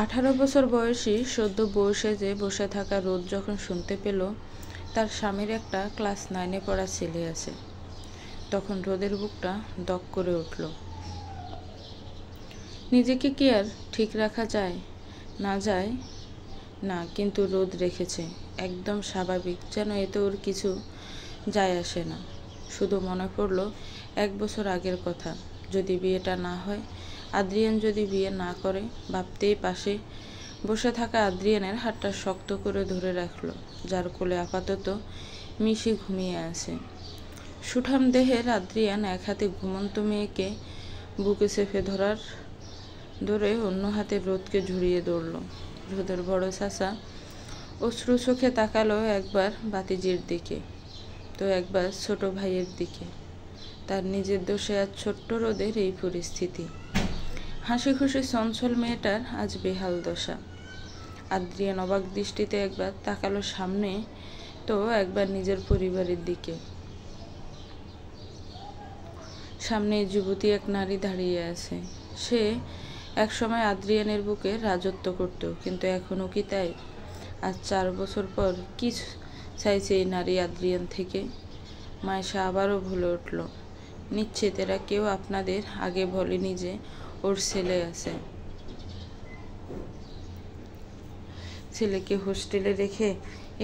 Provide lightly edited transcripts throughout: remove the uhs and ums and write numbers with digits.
18 বছর বয়সী সদ্য বউ সেজে বসে থাকা রোদ যখন শুনতে পেল তার স্বামীর একটা ক্লাস 9-এ পড়া ছেলে আছে, তখন রোদের বুকটা দপ করে উঠল। নিজেকে কি আর ঠিক রাখা যায়? না যায় না, কিন্তু রোদ রেখেছে একদম স্বাভাবিক, যেন এতে ওর কিছু যায় আসে না। শুধু মনে পড়ল 1 বছর আগের কথা, যদি বিয়েটা না হয়, আদ্রিয়ান যদি বিয়ে না করে। ভাবতেই পাশে বসে থাকা আদ্রিয়ানের হাতটা শক্ত করে ধরে রাখল, যার কোলে আপাতত মিশি ঘুমিয়ে আছে। সুঠাম দেহের আদ্রিয়ান এক হাতে ঘুমন্ত মেয়েকে বুকে চেপে ধরে অন্য হাতে রোদকে ঝুড়িয়ে ধরল। রোদের বড় চাচা অশ্রু চোখে তাকালো একবার বাতিজির দিকে, তো একবার ছোট ভাইয়ের দিকে। তার নিজের দোষে আজ ছোট্ট রোদের এই পরিস্থিতি। হাসি খুশি চঞ্চল মেয়েটার আজ বেহাল দশা। আদ্রিয়ান অবাক দৃষ্টিতে একবার তাকালো সামনে, তো একবার নিজের পরিবারের দিকে। সামনে যুবতী এক নারী দাঁড়িয়ে আছে। সে একসময় আদ্রিয়ানের বুকে রাজত্ব করত, কিন্তু এখনও কি তাই? আজ 4 বছর পর কি চাইছে এই নারী আদ্রিয়ান থেকে? মায়েশা আবারও বলে উঠল, নিশ্চিত এরা কেউ আপনাদের আগে বলেনি যে ওর ছেলে আছে। ছেলেকে হোস্টেলে রেখে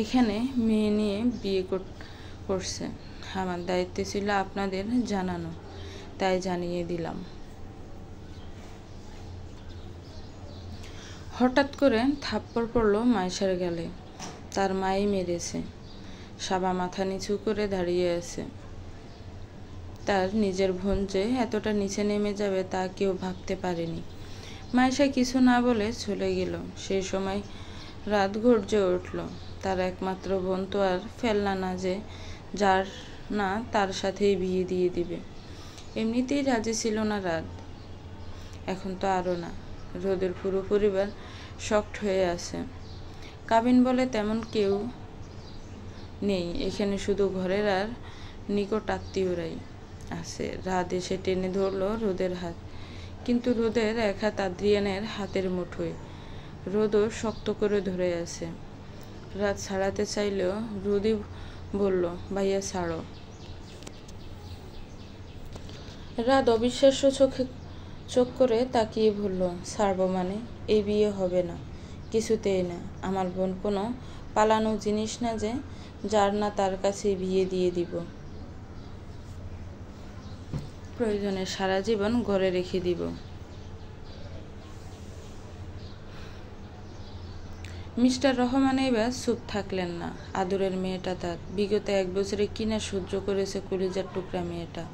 এখানে মেয়ে নিয়ে বিয়ে করছে। আমার দায়িত্ব ছিল আপনাদের জানানো, তাই জানিয়ে দিলাম। হঠাৎ করে থাপ্পড় পড়ল মায়েশার গালে। তার মাই মেরেছে। সাবা মাথা নিচু করে দাঁড়িয়ে আছে। তার নিজের বোন যে এতটা নিচে নেমে যাবে তা কেউ ভাবতে পারেনি। মায়েশা কিছু না বলে চলে গেল। সেই সময় রাত গর্জে উঠল। তার একমাত্র বোন তো আর ফেলনা না যে যার না তার সাথেই বিয়ে দিয়ে দিবে। এমনিতেই রাজি ছিল না রাত, এখন তো আরও না। রোদের পুরো পরিবার শকড হয়ে আছে। কাবিন বলে তেমন কেউ নেই এখানে, শুধু ঘরের আর নিকট আত্মীয়রাই আছে। রাত এসে টেনে ধরল রোদের হাত, কিন্তু রোদের এক হাত আদ্রিয়ানের হাতের মুঠোয়। রোদও শক্ত করে ধরে আছে। রাত ছাড়াতে চাইলেও রোদই বলল, ভাইয়া ছাড়ো। রাত অবিশ্বাস্য চোখ করে তাকিয়ে বলল, ছাড়বো মানে? এই বিয়ে হবে না, কিছুতেই না। আমার বোন কোনো পালানো জিনিস না যে যার না তার কাছে বিয়ে দিয়ে দিব। প্রয়োজনে সারা জীবন ঘরে রেখে দিব। মিস্টার রহমান এবার চুপ থাকলেন না। আদরের মেয়েটা তার, বিগত 1 বছরে কিনা সহ্য করেছে কলিজার টুকরা মেয়েটা।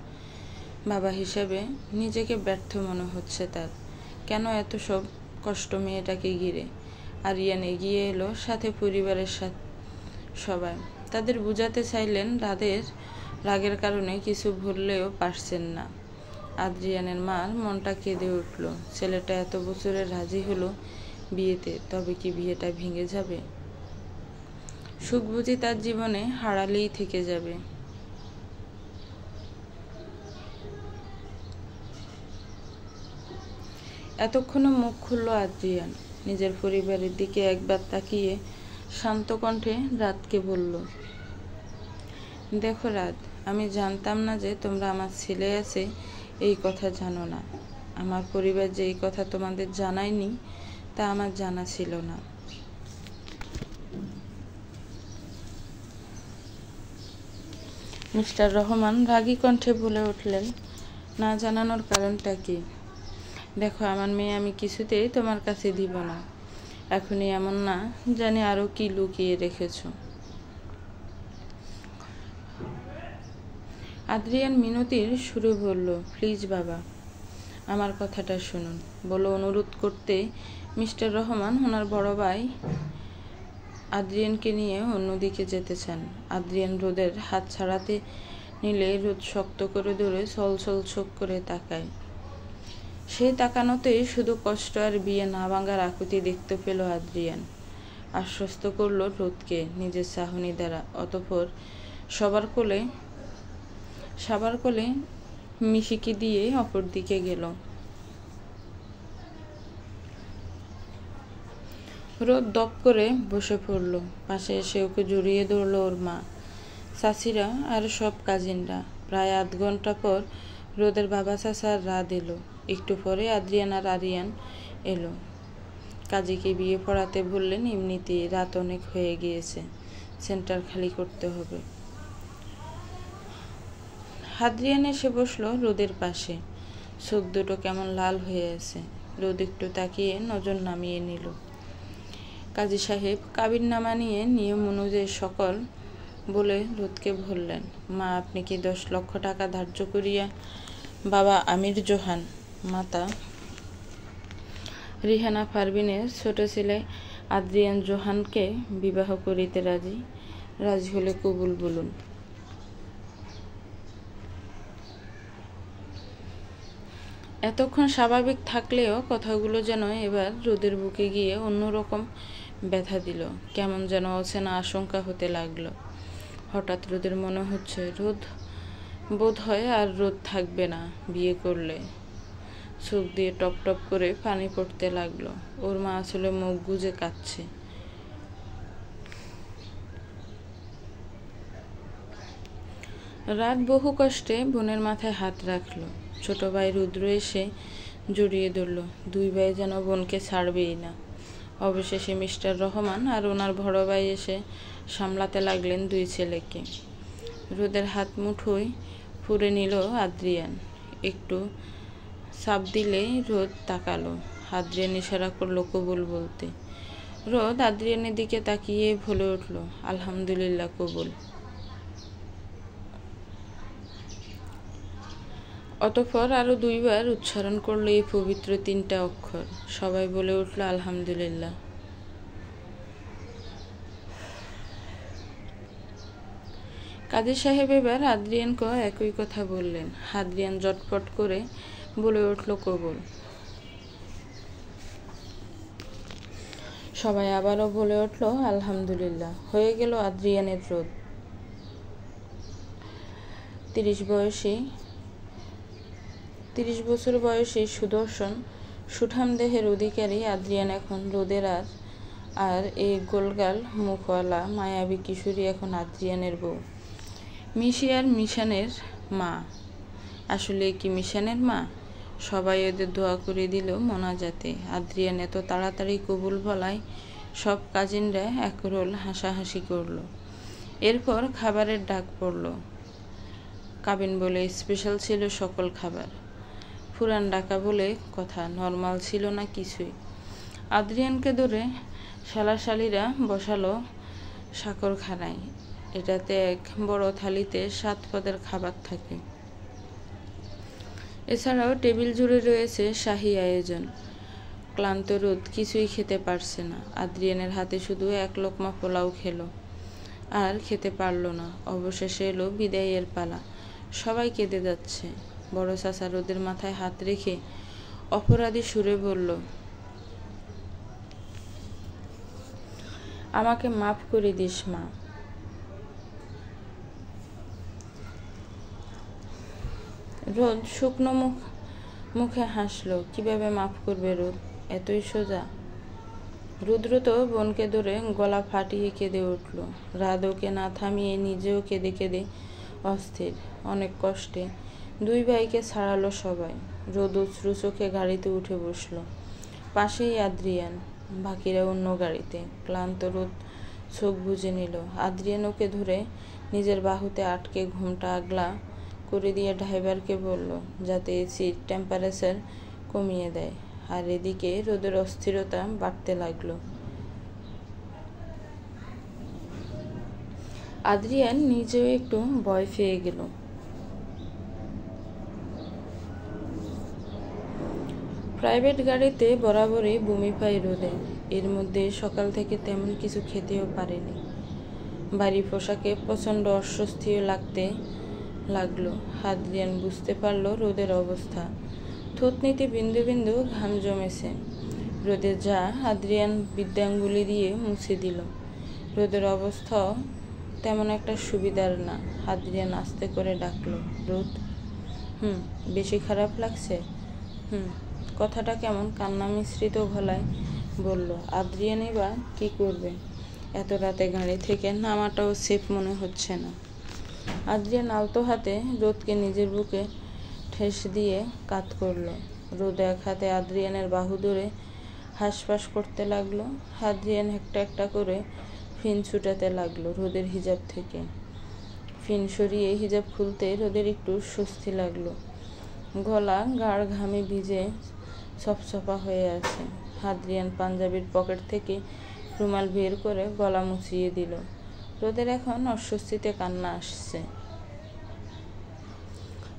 বাবা হিসেবে নিজেকে ব্যর্থ মনে হচ্ছে তার। কেন এত সব কষ্ট মেয়েটাকে ঘিরে? আরিয়ান এগিয়ে এলো, সাথে পরিবারের সবাই। তাদের বুঝাতে চাইলেন রাগের কারণে কিছু ভুললেও পারছেন না। আদ্রিয়ানের মার মনটা কেঁদে উঠল। ছেলেটা এত বছরে রাজি হলো বিয়েতে, তবে কি বিয়েটা ভেঙে যাবে? সুখ বুঝি তার জীবনে হারালেই থেকে যাবে। এতক্ষণে মুখ খুলল আদ্রিয়ান। নিজের পরিবারের দিকে একবার তাকিয়ে শান্ত কণ্ঠে রাতকে বলল, দেখো রাত, আমি জানতাম না যে তোমরা আমার ছেলে আছে এই কথা জানো না। আমার পরিবার যে এই কথা তোমাদের জানায়নি তা আমার জানা ছিল না। মিস্টার রহমান রাগী কণ্ঠে বলে উঠলেন, না জানানোর কারণটা কি? দেখো আমার মেয়ে আমি কিছুতেই তোমার কাছে দিব না। এখনই এমন না জানি আরো কি লুকিয়ে রেখেছ। আদ্রিয়ান মিনতির সুরে বলল, প্লিজ বাবা, আমার কথাটা শুনুন। বলে অনুরোধ করতে মিস্টার রহমান ওনার বড় ভাই আদ্রিয়ানকে নিয়ে অন্যদিকে যেতে চান। আদ্রিয়ান রোদের হাত ছাড়াতে নিলে রোদ শক্ত করে ধরে ছলছল চোখ করে তাকায়। সেই তাকানোতেই শুধু কষ্ট আর বিয়ে না ভাঙার আকুতি দেখতে পেল আদ্রিয়ান। আশ্বস্ত করল রোদকে নিজের চাহনি দ্বারা, অতঃপর সবার কোলে মিশিকে দিয়ে অপর দিকে গেল। রোদ দপ করে বসে পড়ল। পাশে এসে ওকে জড়িয়ে ধরল ওর মা, চাচিরা আর সব কাজিনরা। প্রায় আধ ঘন্টা পর রোদের বাবা চাচার রাত এলো। একটু পরে আদ্রিয়ান আর আরিয়ান এলো। কাজীকে বিয়ে পড়াতে বললেন, এমনিতেই রাত অনেক হয়ে গিয়েছে, সেন্টার খালি করতে হবে। আদ্রিয়ান এসে বসলো রোদের পাশে। চোখ দুটো কেমন লাল হয়ে আছে। রোদ একটু তাকিয়ে নজর নামিয়ে নিল। কাজী সাহেব কাবিননামা নিয়ে নিয়ম অনুযায়ী সকল বলে রোদকে বললেন, মা, আপনি কি 10 লক্ষ টাকা ধার্য করিয়া বাবা আমির জোহান মাতা রিহানা পারভিনের ছোট ছেলে আদ্রিয়ান জোহানকে বিবাহ করিতে রাজি? রাজি হলে কবুল বলুন। এতক্ষণ স্বাভাবিক থাকলেও কথাগুলো যেন এবার রোদের বুকে গিয়ে অন্যরকম ব্যথা দিল। কেমন যেন অচেনা আশঙ্কা হতে লাগলো। হঠাৎ রোদের মনে হচ্ছে বোধ হয় আর রোদ থাকবে না বিয়ে করলে। চোখ দিয়ে টপ টপ করে পানি পড়তে লাগলো। ওর মা আসলে মুখ গুজে কাঁদছে। রাত বহু কষ্টে বোনের মাথায় হাত রাখলো। ছোট ভাই রুদ্র এসে জড়িয়ে ধরল। দুই ভাই যেন বোনকে ছাড়বেই না। অবশেষে মিস্টার রহমান আর ওনার বড় ভাই এসে সামলাতে লাগলেন দুই ছেলেকে। রোদের হাত মুঠোয় পুরে নিল আদ্রিয়ান। একটু চাপ দিলেই রোদ তাকালো। আদ্রিয়ান ইশারা করলো কবুল বলতে। রোদ আদ্রিয়ানের দিকে তাকিয়ে বলে উঠল, আলহামদুলিল্লাহ, কবুল। অতঃপর আরো 2 বার উচ্চারণ করলো এই পবিত্র 3টা অক্ষর। সবাই বলে উঠল, আলহামদুলিল্লাহ। কাজী সাহেব এবার আদ্রিয়ানকে একই কথা বললেন। আদ্রিয়ান জটপট করে বলে উঠল, কবুল। সবাই আবারও বলে উঠল, আলহামদুলিল্লাহ। হয়ে গেল আদ্রিয়ানের রোদ। 30 বছর বয়সী সুদর্শন সুঠাম দেহের অধিকারী আদ্রিয়ান এখন রোদের আর এই গোলগাল মুখওয়ালা মায়াবী কিশোরী এখন আদ্রিয়ানের বউ। মিশি আর মিশানের মা। আসলে কি মিশানের মা? সবাই ওদের দোয়া করে দিল মোনাজাতে। আদ্রিয়ান এত তাড়াতাড়ি কবুল বলায় সব কাজিনরা একরোল হাসাহাসি করলো। এরপর খাবারের ডাক পড়ল। কাবিন বলে স্পেশাল ছিল সকল খাবার। পুরান ডাকা বলে কথা, নর্মাল ছিল না কিছুই। আদ্রিয়ানকে ধরে শালাশালিরা বসালো সাকরখানায়। এটাতে এক বড় থালিতে 7 পদের খাবার থাকে। এছাড়াও টেবিল জুড়ে রয়েছে শাহী আয়োজন। ক্লান্ত রোদ কিছুই খেতে পারছে না। আদ্রিয়ানের হাতে শুধু 1 লোকমা পোলাও খেলো, আর খেতে পারল না। অবশেষে এলো বিদায়ের পালা। সবাই কেঁদে যাচ্ছে। বড় চাচা রোদের মাথায় হাত রেখে অপরাধী সুরে বলল, আমাকে মাফ করে দিস মা। রোদ শুকনো মুখে হাসলো। কিভাবে মাফ করবে রোদ? এতই সোজা? রুদ্র তো বোনকে ধরে গলা ফাটিয়ে কেঁদে উঠল। রাত ওকে না থামিয়ে নিজেও কেঁদে কেঁদে অস্থির। অনেক কষ্টে 2 ভাইকে ছাড়ালো সবাই। রোদ অশ্রু চোখে গাড়িতে উঠে বসলো। পাশেই আদ্রিয়ান, বাকিরা অন্য গাড়িতে। ক্লান্ত রোদ চোখ বুজে নিল। আদ্রিয়ান ওকে ধরে নিজের বাহুতে আটকে ঘুমটা আগলা করে দিয়ে ড্রাইভারকে বলল যাতে এসির টেম্পারেচার কমিয়ে দেয়। আর এদিকে রোদের অস্থিরতা বাড়তে লাগলো। আদ্রিয়ান নিজেও একটু ভয় পেয়ে গেল। প্রাইভেট গাড়িতে বরাবরই বমি পায় রোদে। এর মধ্যে সকাল থেকে তেমন কিছু খেতেও পারেনি। বাড়ি পোশাকে প্রচণ্ড অস্বস্তিও লাগতে লাগলো। আদ্রিয়ান বুঝতে পারল রোদের অবস্থা। থুতনিতে বিন্দু বিন্দু ঘাম জমেছে। রোদের যা আদ্রিয়ান বিদ্যাঙ্গুলি দিয়ে মুছে দিল। রোদের অবস্থা তেমন একটা সুবিধার না। আদ্রিয়ান আস্তে করে ডাকলো, রোদ। বেশি খারাপ লাগছে? কথাটা কেমন কান্না মিশ্রিত গলায় বলল, আদ্রিয়ানই বা কী করবে? এত রাতে গাড়ি থেকে নামাটাও সেফ মনে হচ্ছে না। আদ্রিয়ান আলতো হাতে রোদকে নিজের বুকে ঠেস দিয়ে কাত করল। রোদ এক হাতে আদ্রিয়ানের বাহু ধরে হাঁসফাঁস করতে লাগলো। আদ্রিয়ান একটা একটা করে ফিন ছুটাতে লাগলো রোদের হিজাব থেকে। ফিন সরিয়ে হিজাব খুলতে রোদের একটু স্বস্তি লাগলো। গলা গাঢ় ঘামে ভিজে ছপছপা হয়ে আছে। আদ্রিয়ান পাঞ্জাবির পকেট থেকে রুমাল বের করে গলা মুছিয়ে দিল। রোদের এখন অস্বস্তিতে কান্না আসছে।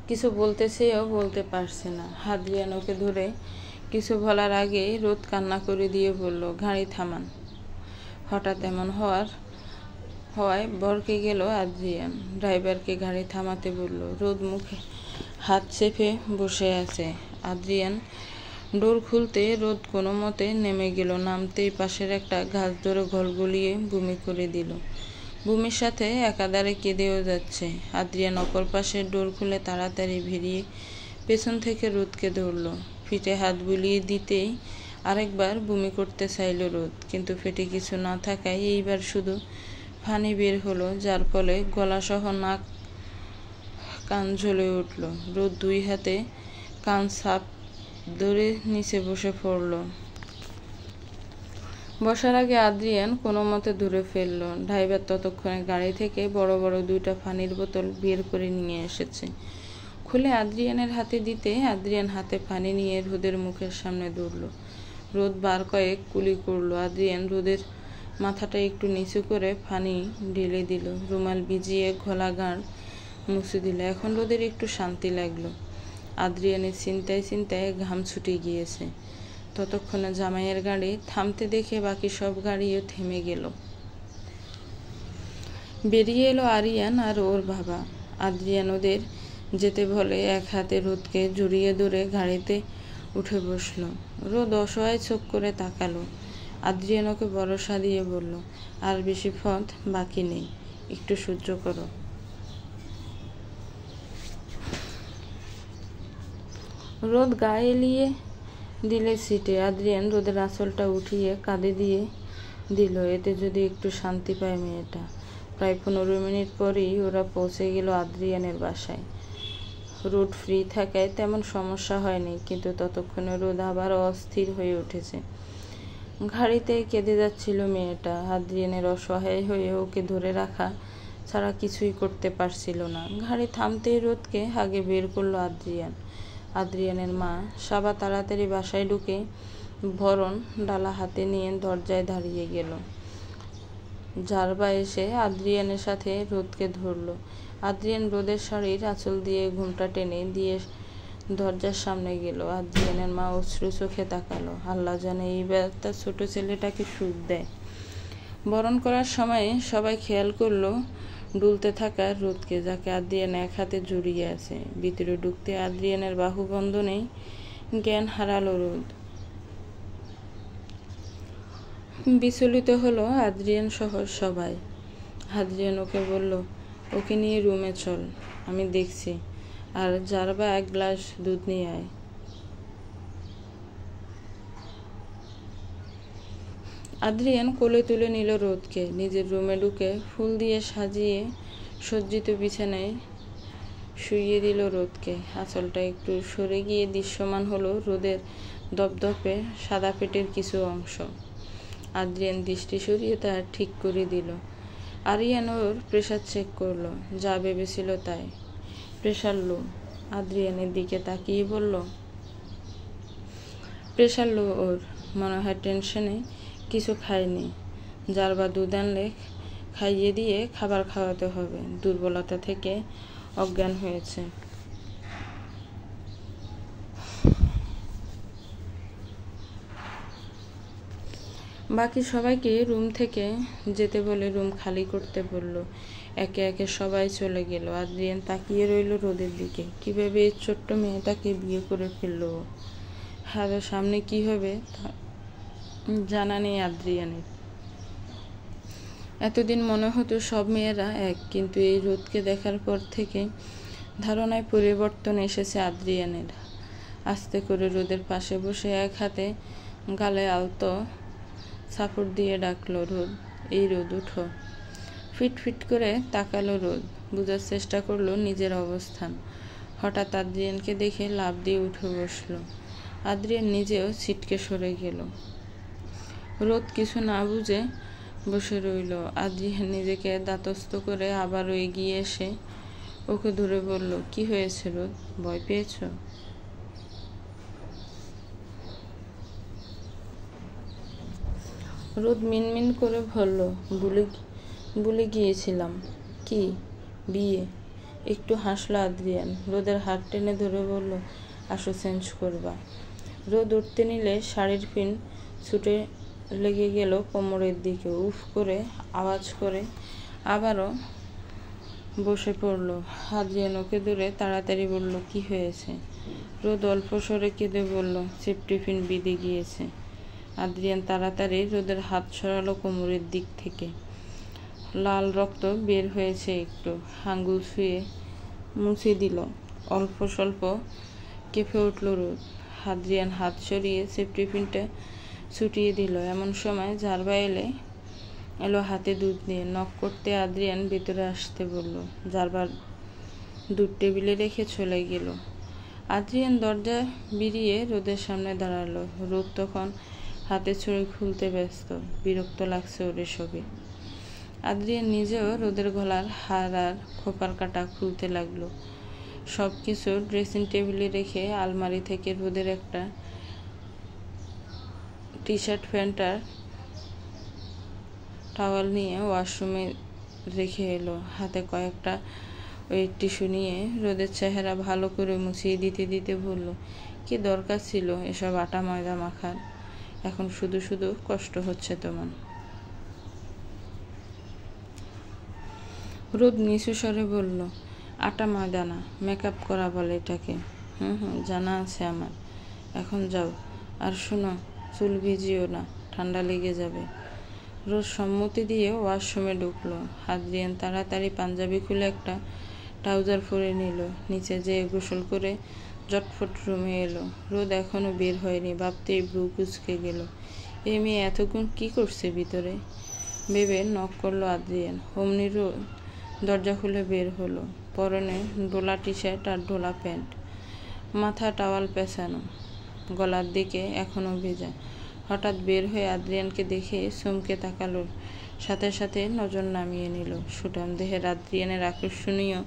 কিছু বলতে চেয়েও বলতে পারছে না। আদ্রিয়ান ওকে ধরে কিছু বলার আগেই রোদ কান্না করে দিয়ে বলল, গাড়ি থামান। হঠাৎ এমন হওয়ায় বরকে গেল আদ্রিয়ান। ড্রাইভারকে গাড়ি থামাতে বলল। রোদ মুখে হাত চেপে বসে আছে। আদ্রিয়ান ডোর খুলতে রোদ কোনো মতে নেমে গেল। নামতেই পাশের একটা গাছ ধরে গলগলিয়ে বমি করে দিল। বমির সাথে একাধারে কেঁদেও যাচ্ছে। আদ্রিয়ান অপর পাশের ডোর খুলে তাড়াতাড়ি বেরিয়ে পেছন থেকে রোদকে ধরল। পিঠে হাত বুলিয়ে দিতেই আরেকবার বমি করতে চাইল রোদ, কিন্তু পেটে কিছু না থাকায় এইবার শুধু পানি বের হলো, যার ফলে গলাসহ নাক কান জ্বলে উঠল। রোদ দুই হাতে কান সাপ ধরে নিচে বসে পড়ল। বসার আগে আদ্রিয়ান কোনো মতে ধরে ফেলল। ড্রাইভার ততক্ষণে গাড়ি থেকে বড় বড় দুইটা পানির বোতল বের করে নিয়ে এসেছে। খুলে আদ্রিয়ানের হাতে দিতে আদ্রিয়ান হাতে পানি নিয়ে রোদের মুখের সামনে ধরল। রোদ বার কয়েক কুলি করল। আদ্রিয়ান রোদের মাথাটা একটু নিচু করে পানি ঢেলে দিল। রুমাল ভিজিয়ে ঘোলা গাঁড় মুছে দিল। এখন রোদের একটু শান্তি লাগলো। আদ্রিয়ানের চিন্তায় চিন্তায় ঘাম ছুটে গিয়েছে। ততক্ষণে জামাইয়ের গাড়ি থামতে দেখে বাকি সব গাড়িও থেমে গেল। বেরিয়ে এলো আরিয়ান আর ওর বাবা। আদ্রিয়ান ওদের যেতে বলে এক হাতে রোদকে জড়িয়ে ধরে গাড়িতে উঠে বসল। রোদ অসহায় চোখ করে তাকালো। আদ্রিয়ান ওকে ভরসা দিয়ে বলল, আর বেশি পথ বাকি নেই, একটু সহ্য করো। রোদ গায়ে এলিয়ে দিলে সিটে। আদ্রিয়ান রোদের আঁচলটা উঠিয়ে কাঁধে দিয়ে দিল, এতে যদি একটু শান্তি পায় মেয়েটা। প্রায় 15 মিনিট পরেই ওরা পৌঁছে গেল আদ্রিয়ানের বাসায়। রোড ফ্রি থাকায় তেমন সমস্যা হয়নি, কিন্তু ততক্ষণে রোদ আবার অস্থির হয়ে উঠেছে। গাড়িতে কেঁদে যাচ্ছিল মেয়েটা। আদ্রিয়ানের অসহায় হয়ে ওকে ধরে রাখা ছাড়া কিছুই করতে পারছিল না। গাড়ি থামতেই রোদকে আগে বের করলো আদ্রিয়ান। আদ্রিয়ানের মা সাবা তাড়াতাড়ি বাসায় ঢুকে ভরণ ডালা হাতে নিয়ে দরজায় দাঁড়িয়ে গেল। জারবা এসে আদ্রিয়ানের সাথে রোদকে ধরল। আদ্রিয়ান রোদের শাড়ির আঁচল দিয়ে ঘুমটা টেনে দিয়ে দরজার সামনে গেল। আদ্রিয়ানের মা অশ্রু চোখে তাকালো। আল্লাহ জানে এইবার তার ছোট ছেলেটাকে সুখ দেয়। বরণ করার সময় সবাই খেয়াল করলো ডুলতে থাকা রোদকে, যাকে আদ্রিয়ান এক হাতে জড়িয়ে আছে। ভিতরে ঢুকতে আদ্রিয়ানের বাহু বন্ধনেই জ্ঞান হারালো রোদ। বিচলিত হলো আদ্রিয়ান সহ সবাই। আদ্রিয়ান ওকে বলল, ওকে নিয়ে রুমে চল, আমি দেখছি, আর জারবা এক গ্লাস দুধ নিয়ে আয়। আদ্রিয়ান কোলে তুলে নিল রোদকে। নিজের রুমে ঢুকে ফুল দিয়ে সাজিয়ে সজ্জিত বিছানায় শুইয়ে দিল রোদকে। আঁচলটা একটু সরে গিয়ে দৃশ্যমান হলো রোদের দপদপে সাদা পেটের কিছু অংশ। আদ্রিয়ান দৃষ্টি সরিয়ে তা ঠিক করে দিল। আরিয়ান ওর প্রেশার চেক করলো, যা ভেবেছিল তাই, প্রেশার লো। আদ্রিয়ানের দিকে তাকিয়ে বলল, প্রেশার লো ওর, মনে হয় টেনশনে কিছু খায়নি। জারবা দুধ আনলে খাইয়ে দিয়ে খাবার খাওয়াতে হবে, দুর্বলতা থেকে অজ্ঞান হয়েছে। বাকি সবাইকে রুম থেকে যেতে বলে রুম খালি করতে বলল। একে একে সবাই চলে গেল। আদ্রিয়ান তাকিয়ে রইল রোদের দিকে। কিভাবে এই ছোট্ট মেয়েটাকে বিয়ে করে ফেললো? আর সামনে কি হবে তা জানা নেই আদ্রিয়ানের। এতদিন মনে হতো সব মেয়েরা এক, কিন্তু এই রোদকে দেখার পর থেকে ধারণায় পরিবর্তন এসেছে আদ্রিয়ানের। আস্তে করে রোদের পাশে বসে এক হাতে গালে আলতো সাপোর্ট দিয়ে ডাকলো, রোদ, এই রোদ উঠো। ফিট ফিট করে তাকালো রোদ, বোঝার চেষ্টা করলো নিজের অবস্থান। হঠাৎ আদ্রিয়ানকে দেখে লাফ দিয়ে উঠে বসলো। আদ্রিয়ান নিজেও ছিটকে সরে গেল। রোদ কিছু না বুঝে বসে রইল। আদ্রিয়ান নিজেকে দাতস্থ করে আবারও এগিয়ে এসে ওকে ধরে বলল, কি হয়েছে রোদ, ভয় পেয়েছ? রোদ মিনমিন করে বলল, ভুলে গিয়েছিলাম। কি? বিয়ে? একটু হাসলো আদ্রিয়ান। রোদের হাত টেনে ধরে বলল, আসো, চেঞ্জ করবা। রোদ উঠতে নিলে শাড়ির পিন ছুটে লেগে গেল কোমরের দিকে। উফ করে আওয়াজ করে আবারও বসে পড়ল। আদ্রিয়ান ওকে দূরে তাড়াতাড়ি বলল, কি হয়েছে? রোদ অল্প স্বরে কেঁদে বলল, সেফটি পিন বিঁধে গিয়েছে। আদ্রিয়ান তাড়াতাড়ি রোদের হাত সরালো কোমরের দিক থেকে। লাল রক্ত বের হয়েছে একটু। আঙ্গুল ছুঁয়ে মুছে দিল। অল্প স্বল্প কেঁপে উঠল রোদ। আদ্রিয়ান হাত সরিয়ে সেফটি পিনটা ছুটিয়ে দিল। এমন সময় ঝারবা এলো হাতে দুধ নিয়ে। নক করতে আদ্রিয়ান ভেতরে আসতে বলল। ঝারবার দুধ টেবিলে রেখে চলে গেল। আদ্রিয়ান দরজা বেরিয়ে রোদের সামনে দাঁড়ালো। রোদ তখন হাতে ছুরি খুলতে ব্যস্ত। বিরক্ত লাগছে ওর এসবে। আদ্রিয়ান নিজেও রোদের গলার হার আর খোপার কাটা খুলতে লাগলো। সব কিছু ড্রেসিং টেবিলে রেখে আলমারি থেকে রোদের একটা টি শার্ট, প্যান্ট আর টাওয়াল নিয়ে ওয়াশরুমে রেখে এলো। হাতে কয়েকটা ওয়েট টিস্যু নিয়ে রোদের চেহারা ভালো করে মুছিয়ে দিতে দিতে বলল, কি দরকার ছিল এসব আটা ময়দা মাখার? এখন শুধু শুধু কষ্ট হচ্ছে তোমার। রোদ নিচু স্বরে বলল, আটা ময়দা না, মেকআপ করা বলে এটাকে। জানা আছে আমার। এখন যাও। আর শোনো, চুল ভিজিও না, ঠান্ডা লেগে যাবে। রোদ সম্মতি দিয়ে ওয়াশরুমে ঢুকলো। আদ্রিয়ান তাড়াতাড়ি পাঞ্জাবি খুলে একটা ট্রাউজার পরে নিল। নিচে যেয়ে গোসল করে জটফট রুমে এলো। রোদ এখনো বের হয়নি। ভাবতেই ব্রু কুঁচকে গেল। এই মেয়ে এতক্ষণ কি করছে ভিতরে ভেবে নক করলো আদ্রিয়ান। অমনি রোদ দরজা খুলে বের হলো। পরনে ডোলা টি শার্ট আর ডোলা প্যান্ট, মাথা টাওয়াল পেঁচানো, গলার দিকে এখনো ভেজা। হঠাৎ বের হয়ে আদ্রিয়ানকে দেখে চমকে তাকালো। সাথে সাথে নজর নামিয়ে নিল। সুঠাম দেহের আদ্রিয়ানের আকর্ষণীয়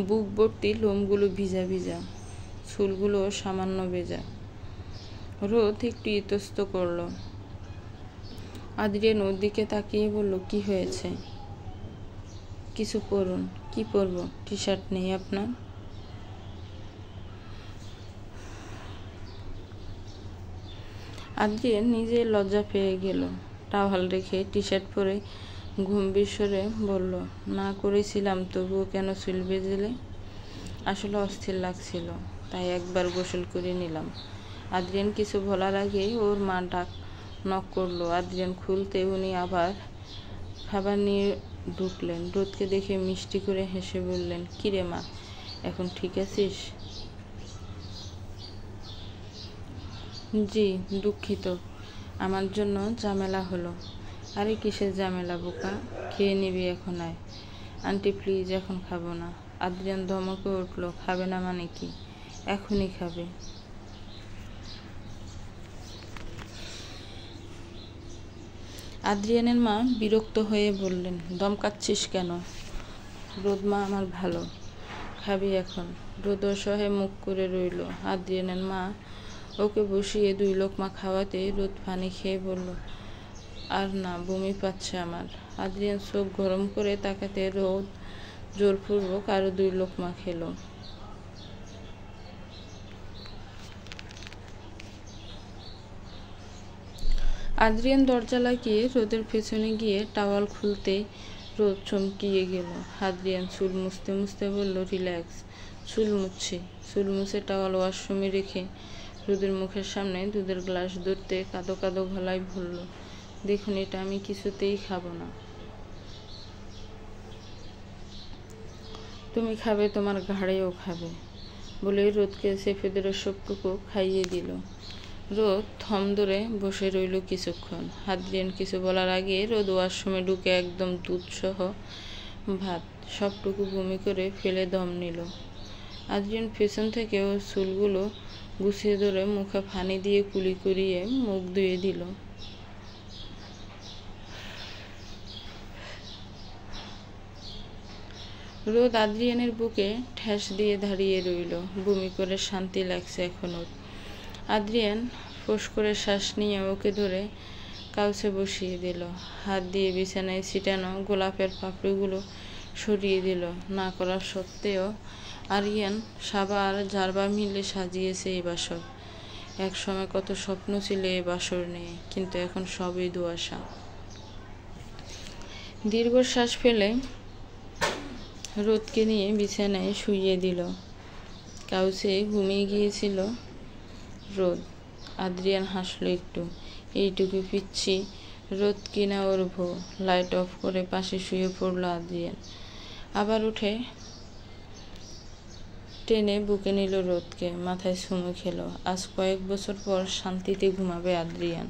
বুক ভর্তি লোমগুলো ভিজা ভিজা, চুলগুলো সামান্য ভেজা। রোদ একটু ইতস্ত করল। আদ্রিয়ান ওর দিকে তাকিয়ে বলল, কি হয়েছে? কিছু পরুন। কি পরবো? টি শার্ট নেই আপনার? আদ্রিয়ান নিজে লজ্জা পেয়ে গেল। টাওয়াল রেখে টি শার্ট পরে গম্ভীর স্বরে বলল, না করেছিলাম, তবুও কেন চুল ভেজেলে? আসলে অস্থির লাগছিল, তাই একবার গোসল করে নিলাম। আদ্রিয়ান কিছু বলার আগেই ওর মা নক করলো। আদ্রিয়ান খুলতে উনি আবার খাবার নিয়ে ঢুকলেন। রোদকে দেখে মিষ্টি করে হেসে বললেন, কিরে মা, এখন ঠিক আছিস? জি, দুঃখিত, আমার জন্য ঝামেলা হলো। আরে কিসের ঝামেলা বোকা, খেয়ে নিবি এখন, আয়। আন্টি প্লিজ, এখন খাবো না। আদ্রিয়ান ধমকে উঠল, খাবে না মানে কি? এখনই খাবে। আদ্রিয়ানের মা বিরক্ত হয়ে বললেন, ধমকাচ্ছিস কেন? রোদ মা আমার ভালো, খাবি এখন। রোদ অসহায় মুখ করে রইল। আদ্রিয়ানের মা ওকে বসিয়ে 2 লোকমা খাওয়াতে রোদ পানি খেয়ে বলল, আর না, বমি পাচ্ছে আমার। আদ্রিয়ান চোখ গরম করে তাকাতে রোদ জোরপূর্বক আরো 2 লোকমা খেল। আদ্রিয়ান দরজা লাগিয়ে রোদের পেছনে গিয়ে টাওয়াল খুলতে রোদ চমকিয়ে গেল। আদ্রিয়ান চুল মুছতে মুছতে বলল, রিল্যাক্স, চুল মুছছি। চুল মুছে টাওয়াল ওয়াশরুমে রেখে রোদের মুখের সামনে দুধের গ্লাস ধরতে কাঁদো কাঁদো গলায় বলল, দেখুন, এটা আমি কিছুতেই খাবো না। তুমি খাবে, তোমার ঘাড়েও খাবে। বলে রোদকে সেফেদের সবটুকু খাইয়ে দিল। রোদ থম ধরে বসে রইল কিছুক্ষণ। আদ্রিয়ান কিছু বলার আগে রোদ ওয়াশরুমে ঢুকে একদম দুধসহ ভাত সবটুকু বমি করে ফেলে দম নিল। আদ্রিয়ান পেছন থেকে ওর চুলগুলো গুছিয়ে ধরে মুখে পানি দিয়ে কুলি করিয়ে মুখ ধুয়ে দিল। রোদ আদ্রিয়ানের বুকে ঠেস দিয়ে দাঁড়িয়ে রইল। বমি করে শান্তি লাগছে এখন ওর। আদ্রিয়ান ফোঁস করে শ্বাস নিয়ে ওকে ধরে কাউচে বসিয়ে দিল। হাত দিয়ে বিছানায় ছিটানো গোলাপের পাপড়িগুলো সরিয়ে দিল। না করা সত্ত্বেও আরিয়ান, সাবা আর জারবা মিলে সাজিয়েছে এই বাসর। একসময় কত স্বপ্ন ছিল এই বাসর নিয়ে, কিন্তু এখন সবই দুয়াশা। দীর্ঘশ্বাস ফেলে রোদকে নিয়ে বিছানায় শুইয়ে দিল। কাউচে ঘুমিয়ে গিয়েছিল রোদ। আদ্রিয়ান হাসলো একটু। এইটুকু পিচ্ছি রোদ কিনা ওর ভো। লাইট অফ করে পাশে শুয়ে পড়ল আদ্রিয়ান। আবার উঠে টেনে বুকে নিল রোদকে, মাথায় চুমু খেলো। আজ কয়েক বছর পর শান্তিতে ঘুমাবে আদ্রিয়ান।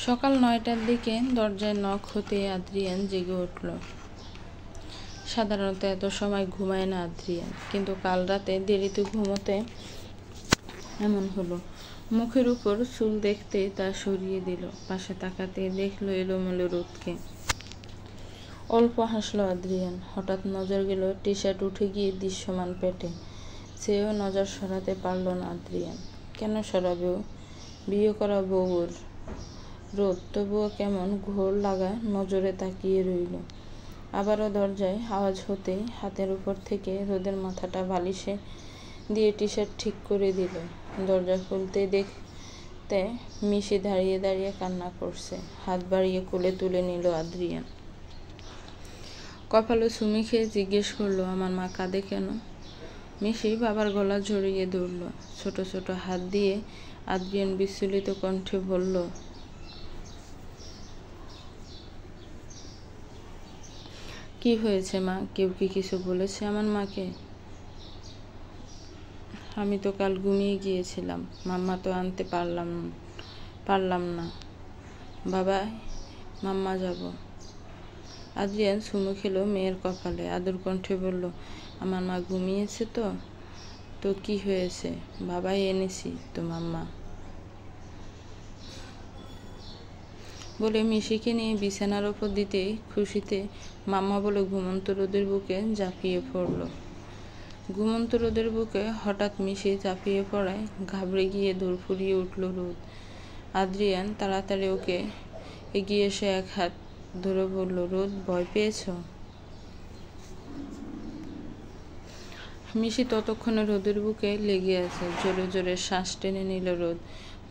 সকাল 9টার দিকে দরজায় নক হতে আদ্রিয়ান জেগে উঠল। সাধারণত এত সময় ঘুমায় না আদ্রিয়ান, কিন্তু কাল রাতে দেরিতে ঘুমোতে এমন হলো। মুখের উপর চুল দেখতে তা সরিয়ে দিল। পাশে তাকাতে দেখলো এলোমেলো রোদকে। অল্প হাসলো আদ্রিয়ান। হঠাৎ নজর গেল টি শার্ট উঠে গিয়ে দৃশ্যমান পেটে। সেও নজর সরাতে পারল না আদ্রিয়ান। কেন সরাবেও? বিয়ে করা বউ ওর। রোদ তবুও কেমন ঘোর লাগা নজরে তাকিয়ে রইল। আবারও দরজায় আওয়াজ হতেই হাতের উপর থেকে রোদের মাথাটা বালিশে দিয়ে টি শার্ট ঠিক করে দিল। দরজা খুলতে দেখতে মিশি দাঁড়িয়ে দাঁড়িয়ে কান্না করছে। হাত বাড়িয়ে কোলে তুলে নিল আদ্রিয়ান। কপালে চুমি খেয়ে জিজ্ঞেস করলো, আমার মা কাঁদে কেন? মিশি বাবার গলা জড়িয়ে ধরল। ছোট ছোট হাত দিয়ে আদ্রিয়ান বিচলিত কণ্ঠে বলল, কি হয়েছে মা? কেউ কি কিছু বলেছে আমার মাকে? আমি তো কাল ঘুমিয়ে গিয়েছিলাম, মাম্মা তো আনতে পারলাম না। বাবা, মাম্মা যাব। আদ্রিয়ান চুমু খেলো মেয়ের কপালে। আদর কণ্ঠে বলল, আমার মা ঘুমিয়েছে তো? তো কি হয়েছে? বাবাই এনেছি তো মাম্মা। বলে মিশিকে নিয়ে বিছানার ওপর দিতেই খুশিতে মাম্মা বলে ঘুমন্ত রোদের বুকে ঝাঁপিয়ে পড়ল। ঘুমন্ত রোদের বুকে হঠাৎ মিশি ঝাঁপিয়ে পড়ায় ঘাবড়ে গিয়ে দৌড় ফুরিয়ে উঠল রোদ। আদ্রিয়ান তাড়াতাড়ি ওকে এগিয়ে এসে এক হাত ধরে বলল, রোদ, ভয় পেয়েছ? মিশি ততক্ষণে রোদের বুকে লেগে আছে। জোরে জোরে শ্বাস টেনে নিল রোদ।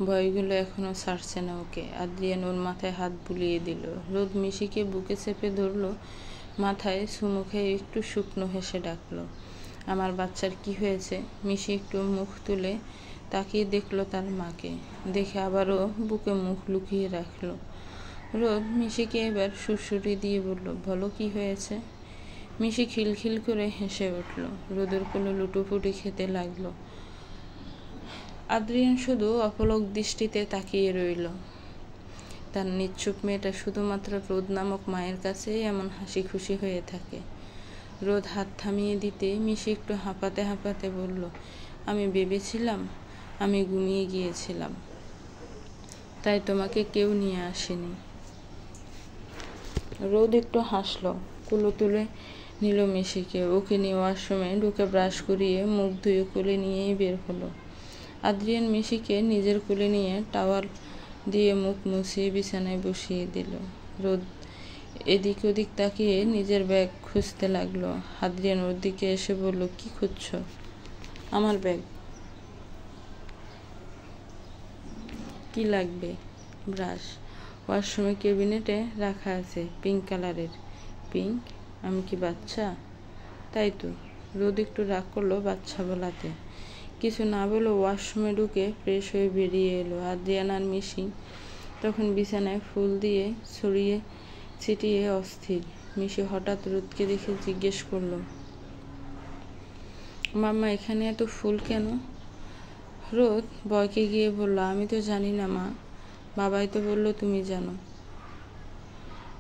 ভয়গুলো এখনো ছাড়ছে না ওকে। আদ্রিয়ান ওর মাথায় হাত বুলিয়ে দিল। রোদ মিশিকে বুকে চেপে ধরল। মাথায় চুমু খেয়ে একটু শুকনো হেসে ডাকলো, আমার বাচ্চার কি হয়েছে? মিশি একটু মুখ তুলে তাকিয়ে দেখলো তার মাকে। দেখে আবারও বুকে মুখ লুকিয়ে রাখলো। রোদ মিশিকে এবার সুরসুরি দিয়ে বলল, বলো কি হয়েছে? মিশি খিলখিল করে হেসে উঠল। রোদের কোলে লুটোপুটি খেতে লাগলো। আদ্রিয়ান শুধু অপলক দৃষ্টিতে তাকিয়ে রইল। তার নিচ্ছুপ মেয়েটা শুধুমাত্র রোদ নামক মায়ের কাছেই এমন হাসি খুশি হয়ে থাকে। রোদ হাত থামিয়ে দিতে মিশি একটু হাঁপাতে হাঁপাতে বলল, আমি ভেবেছিলাম আমি ঘুমিয়ে গিয়েছিলাম, তাই তোমাকে কেউ নিয়ে আসেনি। রোদ একটু হাসলো, কুলো তুলে নিল মিশিকে। ওকে নিয়ে ওয়াশরুমে ঢুকে ব্রাশ করিয়ে মুখ ধুয়ে কোলে নিয়েই বের হলো। আদ্রিয়ান মিশিকে নিজের কোলে নিয়ে টাওয়াল দিয়ে মুখ মুছিয়ে বিছানায় বসিয়ে দিল। রোদ এদিক ওদিক তাকিয়ে নিজের ব্যাগ খুঁজতে লাগলো। আদ্রিয়ান ওর দিকে এসে বলল, কি খুঁজছো? আমার ব্যাগ। কি লাগবে? ব্রাশ ওয়াশরুমে ক্যাবিনেটে রাখা আছে, পিঙ্ক কালারের। পিঙ্ক? আমি কি বাচ্চা? তাই তো। রোদ একটু রাগ করলো বাচ্চা বলাতে। কিছু না বলে ওয়াশরুমে ঢুকে ফ্রেশ হয়ে বেরিয়ে এলো। আদ্রিয়ান আর মিশি তখন বিছানায় ফুল দিয়ে ছড়িয়ে ছিটিয়ে অস্থির। মিশি হঠাৎ রোদকে দেখে জিজ্ঞেস করলো, মাম্মা এখানে এত ফুল কেন? রোদ ভয়কে গিয়ে বলল, আমি তো জানি না মা, বাবাই তো বললো তুমি জানো।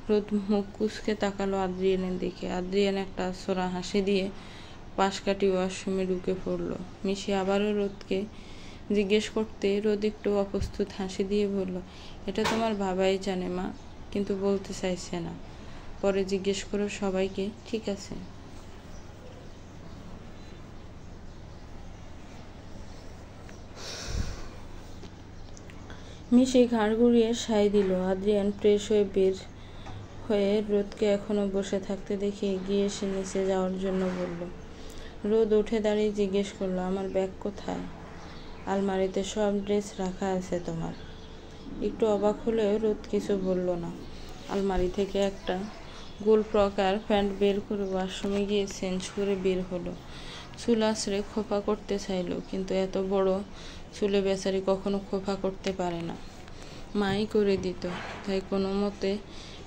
রোদ মুখ কুঁচকে তাকালো আদ্রিয়ানের দিকে। আদ্রিয়ান একটা সোরা হাসি দিয়ে পাশ কাটিয়ে ওয়াশরুমে ঢুকে পড়লো। মিশি আবারও রোদকে জিজ্ঞেস করতে রোদ একটু অপ্রস্তুত হাসি দিয়ে বলল, এটা তোমার বাবাই জানে মা, কিন্তু বলতে চাইছে না। পরে জিজ্ঞেস করো সবাইকে, ঠিক আছে? মিশি ঘাড় ঘুরিয়ে সায় দিল। আদ্রিয়ান ফ্রেশ হয়ে বের হয়ে রোদকে এখনো বসে থাকতে দেখে এগিয়ে এসে নিচে যাওয়ার জন্য বলল। রোদ উঠে দাঁড়িয়ে জিজ্ঞেস করলো, আমার ব্যাগ কোথায়? আলমারিতে সব ড্রেস রাখা আছে তোমার। একটু অবাক হলেও রোদ কিছু বলল না। আলমারি থেকে একটা গোল প্রকার প্যান্ট বের করে ওয়াশরুমে গিয়ে চেঞ্জ করে বের হলো। চুল আঁচড়ে খোপা করতে চাইল, কিন্তু এত বড় চুলে বেচারি কখনো খোপা করতে পারে না, মাই করে দিত। তাই কোনো মতে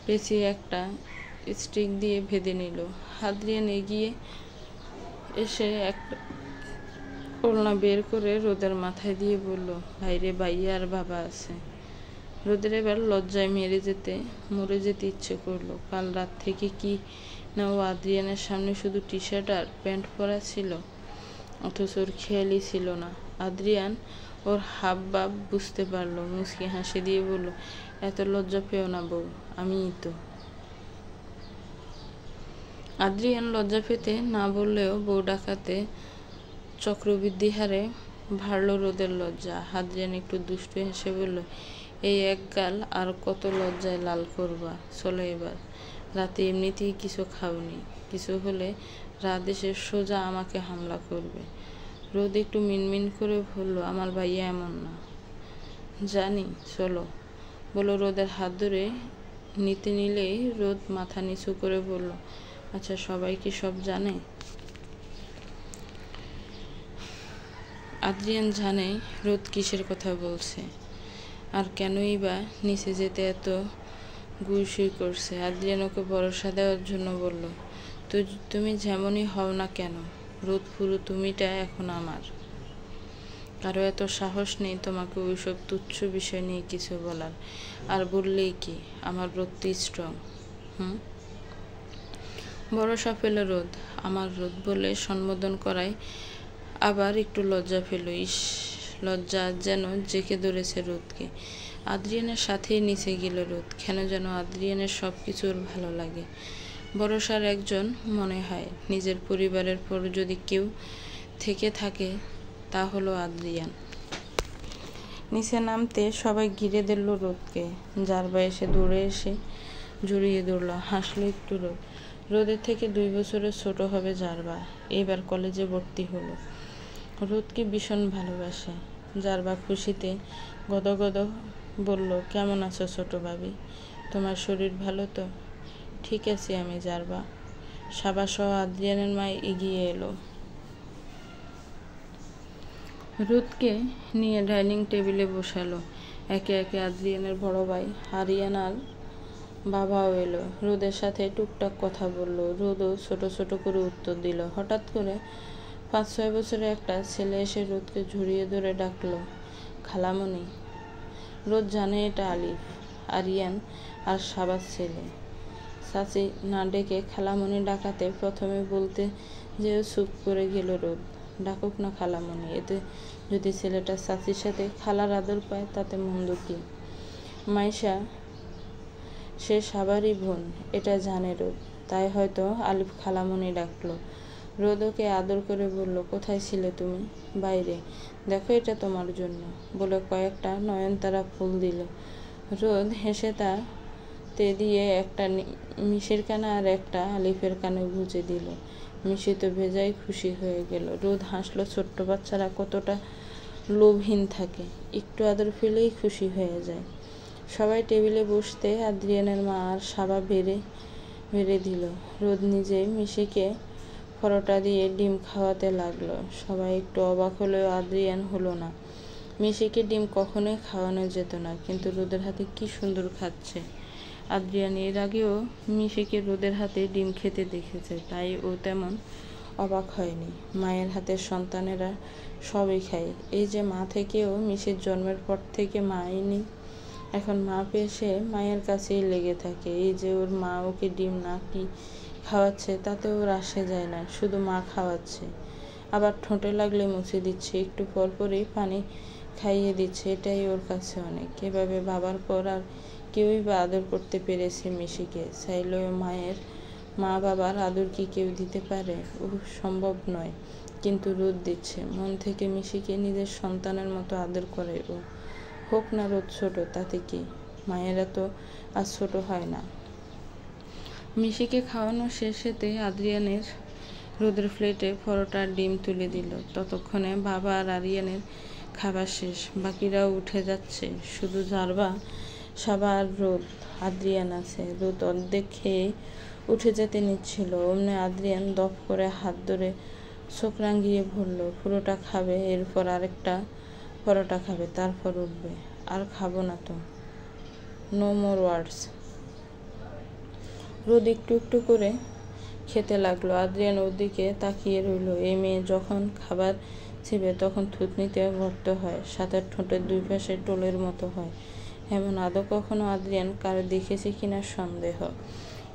পেঁচিয়ে একটা স্টিক দিয়ে বেঁধে নিল। আদ্রিয়ান এগিয়ে এসে একটা ওড়না বের করে রোদের মাথায় দিয়ে বলল, ভাইরে ভাইয়া আর বাবা আছে। রোদের এবার লজ্জায় মরে যেতে ইচ্ছে করলো। কাল রাত থেকে কি না ও আদ্রিয়ানের সামনে শুধু টি শার্ট আর প্যান্ট পরা ছিল, অথচ ওর খেয়ালই ছিল না। আদ্রিয়ান ওর হাব ভাব বুঝতে পারলো, মুচকি হাসি দিয়ে বলল, এত লজ্জা পেও না বউ, আমিই তো। আদ্রিয়ান লজ্জা পেতে না বললেও বউ ডাকাতে চক্রবৃদ্ধি হারে ভাড়ল রোদের লজ্জা। আদ্রিয়ান একটু দুষ্টু হেসে বলল, এই এক গাল আর কত লজ্জায় লাল করবা, চলো এবার। রাতে এমনিতেই কিছু খাওনি, কিছু হলে রাত এসে সোজা আমাকে হামলা করবে। রোদ একটু মিনমিন করে বলল, আমার ভাইয়া এমন না। জানি, চলো বলো। রোদের হাত ধরে নিতে নিলেই রোদ মাথা নিচু করে বলল, আচ্ছা সবাই কি সব জানে? আদ্রিয়ান জানে রোদ কিসের কথা বলছে, আর কেনই বা নিচে যেতে এত গুইসুই করছে। আদ্রিয়ান ওকে ভরসা দেওয়ার জন্য বলল, তুমি যেমনই হও না কেন, রোদ পুরো তুমিটা এখন আমার। কারো এত সাহস নেই তোমাকে ওইসব তুচ্ছ বিষয় নিয়ে কিছু বলার। আর বললেই কি, আমার রোদ তো স্ট্রং। ভরসা পেল রোদ। আমার রোদ বলে সম্বোধন করায় আবার একটু লজ্জা পেল। লজ্জা যেন জেঁকে ধরেছে রোদকে। আদ্রিয়ানের সাথেই নিচে গেল রোদ। কেন যেন আদ্রিয়ানের সব কিছু ওর ভালো লাগে। ভরসার একজন মনে হয়। নিজের পরিবারের পর যদি কেউ থেকে থাকে তা হলো আদ্রিয়ান। নিচে নামতে সবাই ঘিরে দিল রোদকে। জারবা এসে দৌড়ে এসে জড়িয়ে ধরল, হাসলো একটু রোদ। রোদের থেকে 2 বছরের ছোট হবে জারবা, এবার কলেজে ভর্তি হলো। রোদকে ভীষণ ভালোবাসে। জারবা খুশিতে গদগদ বলল, কেমন আছো ছোট ভাবি? তোমার শরীর ভালো তো? ঠিক আছে আমি জারবা। সাবা সহ আদ্রিয়ানের মা এগিয়ে এলো। রোদকে নিয়ে ডাইনিং টেবিলে বসালো। একে একে আদ্রিয়ানের বড় ভাই আরিয়ান আর বাবাও এলো। রোদের সাথে টুকটাক কথা বলল। রোদও ছোট ছোট করে উত্তর দিল। হঠাৎ করে 5-6 বছরের একটা ছেলে এসে রোদকে জড়িয়ে ধরে ডাকলো, খালামণি। রোদ জানে এটা আলিফ, আরিয়ান আর সাবার ছেলে। চাচি না ডেকে খালামণি ডাকাতে প্রথমে বলতে যেও চুপ করে গেল রোদ। ডাকুক না খালামণি, এতে যদি ছেলেটা চাচির সাথে খালার আদর পায় তাতে মন্দ কি? মাইশা সে সাবারই বোন, এটা জানে রোদ, তাই হয়তো আলিফ খালামণি ডাকলো। রোদ ওকে আদর করে বলল, কোথায় ছিলে তুমি? বাইরে। দেখো এটা তোমার জন্য, বলে কয়েকটা নয়নতারা ফুল দিল। রোদ হেসে তা তে দিয়ে একটা মিশির কানে আর একটা আলিফের কানে গুঁজে দিল। মিশি তো ভেজাই খুশি হয়ে গেল। রোদ হাসলো। ছোট্ট বাচ্চারা কতটা লোভহীন থাকে, একটু আদর পেলেই খুশি হয়ে যায়। সবাই টেবিলে বসতে আদ্রিয়ানের মা আর সাবা বেড়ে দিল। রোদ নিজে মিশিকে পরোটা দিয়ে ডিম খাওয়াতে লাগলো। সবাই একটু অবাক হলেও আদ্রিয়ান হলো না। মিশিকে ডিম কখনোই খাওয়ানো যেত না, কিন্তু রোদের হাতে কি সুন্দর খাচ্ছে। আদ্রিয়ান এর আগেও মিশিকে রোদের হাতে ডিম খেতে দেখেছে, তাই ও তেমন অবাক হয়নি। মায়ের হাতের সন্তানেরা সবই খায়। এই যে মা থেকেও মিশির জন্মের পর থেকে মাইনি, এখন মা পেয়ে সে মায়ের কাছেই লেগে থাকে। এই যে ওর মা ওকে ডিম না কি খাওয়াচ্ছে তাতে ওর আসে যায় না, শুধু মা খাওয়াচ্ছে, আবার ঠোঁটে লাগলে মুছে দিচ্ছে, একটু পর পরই পানি খাইয়ে দিচ্ছে, এটাই ওর কাছে অনেক। এভাবে বাবার পর আর কেউই বা আদর করতে পেরেছে মিশিকে। চাইলেও মা বাবার আদর কি কেউ দিতে পারে? ও সম্ভব নয়, কিন্তু রোদ দিচ্ছে, মন থেকে মিশিকে নিজের সন্তানের মতো আদর করে ও। হোক না রোদ ছোট, তাতে কি? মায়েরা তো আর ছোট হয় না। মিশিকে খাওয়ানো শেষেতে আদ্রিয়ানের রোদের প্লেটে পরোটা আর ডিম তুলে দিল। ততক্ষণে বাবা আর আরিয়ানের খাবার শেষ, বাকিরাও উঠে যাচ্ছে, শুধু জারবা, সাবা আর রোদ। আদ্রিয়ান আছে। রোদ অর্ধেক খেয়ে উঠে যেতে নিচ্ছিল, অমনি আদ্রিয়ান দপ করে হাত ধরে চোখ রাঙিয়ে বলল, পুরোটা খাবে, এরপর আরেকটা পরোটা খাবে, তারপর উঠবে। আর খাবো না তো, নো মোর ওয়ার্ডস। রোদ একটু একটু করে খেতে লাগলো। আদ্রিয়ান ওর দিকে তাকিয়ে রইল। এই মেয়ে যখন খাবার ছিবে তখন থুতনিতে ভর্ত হয়, সাথে ঠোঁটের দুই পাশে টোলের মতো হয়। এমন আদৌ কখনো আদ্রিয়ান কারো দেখেছে কিনা সন্দেহ।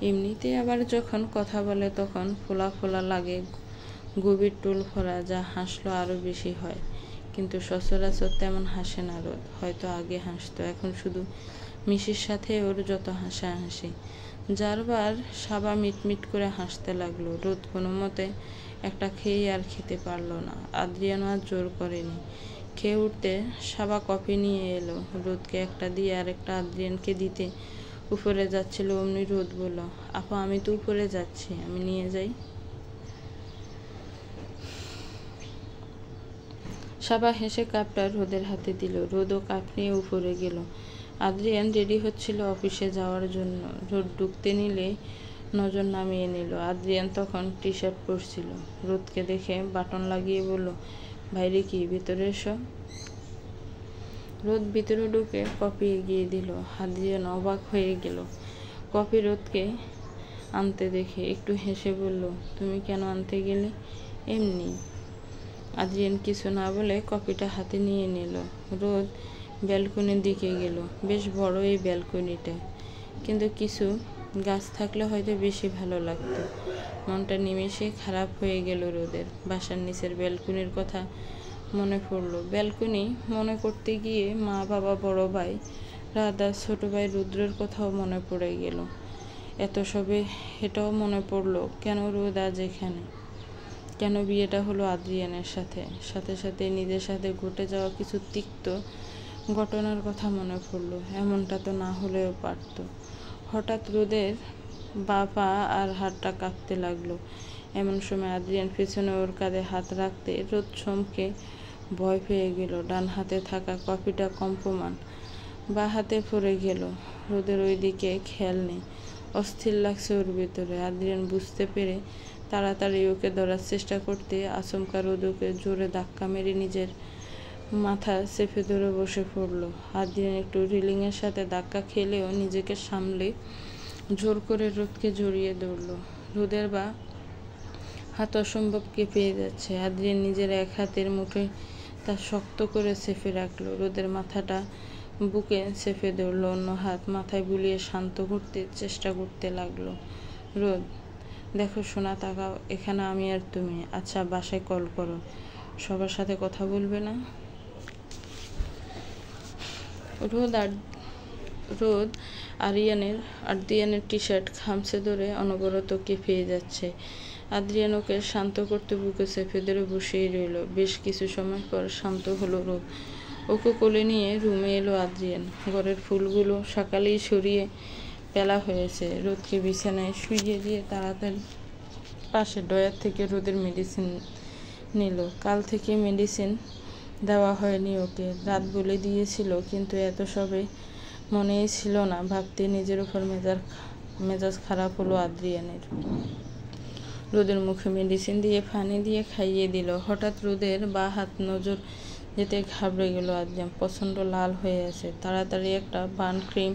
এমনিতে আবার যখন কথা বলে তখন ফোলা ফোলা লাগে, গভীর টোল ভরা, যা হাসলো আরও বেশি হয়। কিন্তু সচরাচর তেমন হাসে না রোদ। হয়তো আগে হাসতো, এখন শুধু মিশির সাথে ওর যত হাসাহাসি। যারবার সাবা মিটমিট করে হাসতে লাগলো। রোদ কোনো মতে একটা খেয়ে আর খেতে পারল না। আদ্রিয়ানও আর জোর করেনি। খেয়ে উঠতে সাবা কফি নিয়ে এলো। রোদকে একটা দিয়ে আরেকটা আদ্রিয়ানকে দিতে উপরে যাচ্ছিল, অমনি রোদ বলল, আপা আমি তো উপরে যাচ্ছি, আমি নিয়ে যাই। সাবা হেসে কাপটা রোদের হাতে দিল। রোদও কাপ নিয়ে উপরে গেল। আদ্রিয়ান রেডি হচ্ছিল অফিসে যাওয়ার জন্য। রোদ ঢুকতে নিলে নজর নামিয়ে নিল। আদ্রিয়ান তখন টি শার্ট পরছিল। রোদকে দেখে বাটন লাগিয়ে বলল, বাইরে কি, ভিতরে এসো। রোদ ভিতরে ঢুকে কফি এগিয়ে দিল। আদ্রিয়ান অবাক হয়ে গেল কফি রোদকে আনতে দেখে। একটু হেসে বলল, তুমি কেন আনতে গেলে? এমনি। আদ্রিয়ান কিছু না বলে কফিটা হাতে নিয়ে নিল। রোদ ব্যালকনির দিকে গেল। বেশ বড় এই ব্যালকনিটা, কিন্তু কিছু গাছ থাকলে হয়তো বেশি ভালো লাগতো। মনটা নিমেষে খারাপ হয়ে গেল রোদের। বাসার নিচের ব্যালকনির কথা মনে পড়ল। ব্যালকনি মনে করতে গিয়ে মা, বাবা, বড় ভাই রাধা, ছোট ভাই রুদ্রের কথাও মনে পড়ে গেল। এত সবে এটাও মনে পড়ল, কেন রোদ আজ এখানে, কেন বিয়েটা হলো আদ্রিয়ানের সাথে। সাথে সাথে নিজের সাথে ঘটে যাওয়া কিছু তিক্ত ঘটনার কথা মনে পড়ল। এমনটা তো না হলেও পারত। হঠাৎ রোদের পা আর হাতটা কাঁপতে লাগলো। এমন সময় আদ্রিয়ান পেছনে ওর কাঁধে হাত রাখতে রোদ চমকে ভয় পেয়ে গেল। ডান হাতে থাকা কফিটা কম্পমান বা হাতে পড়ে গেল। রোদের ওই দিকে খেয়াল নেই। অস্থির লাগছে ওর ভিতরে। আদ্রিয়ান বুঝতে পেরে তাড়াতাড়ি ওকে ধরার চেষ্টা করতে আচমকা রোদ ওকে জোরে ধাক্কা মেরে নিজের মাথা চেপে ধরে বসে পড়ল। আদ্রিয়ান একটু রিলিংয়ের সাথে ধাক্কা খেলেও নিজেকে সামলে জোর করে রোদকে জড়িয়ে ধরল। রোদের হাত অসম্ভব কেঁপে যাচ্ছে। আদ্রিয়ান নিজের এক হাতের মুঠোয় তা শক্ত করে চেপে রাখলো। রোদের মাথাটা বুকে চেপে ধরল, অন্য হাত মাথায় বুলিয়ে শান্ত করতে চেষ্টা করতে লাগলো। রোদ, দেখো সোনা, তাকাও, এখানে আমি আর তুমি। আচ্ছা বাসায় কল করো, সবার সাথে কথা বলবে না? রোদ আদ্রিয়ানের টি শার্ট খামচে ধরে অনবরত কেঁপে যাচ্ছে। আদ্রিয়ান ওকে শান্ত করতে বুকে চেপে ধরে বসেই রইল। বেশ কিছু সময় পর শান্ত হলো রোদ। ওকে কোলে নিয়ে রুমে এলো আদ্রিয়ান। ঘরের ফুলগুলো সকালেই সরিয়ে ফেলা হয়েছে। রোদকে বিছানায় শুইয়ে দিয়ে তাড়াতাড়ি পাশে ড্রয়ার থেকে রোদের মেডিসিন নিল। কাল থেকে মেডিসিন দেওয়া হয়নি ওকে, রাত বলে দিয়েছিল, কিন্তু এত সবে মনেই ছিল না। ভাবতে নিজের উপর মেজাজ খারাপ হলো আদ্রিয়ানের। রোদের মুখে মেডিসিন দিয়ে পানি দিয়ে খাইয়ে দিল। হঠাৎ রোদের হাত নজর যেতে ঘাবড়ে গেল আদ্রিয়ান। প্রচণ্ড লাল হয়ে আছে। তাড়াতাড়ি একটা বার্ন ক্রিম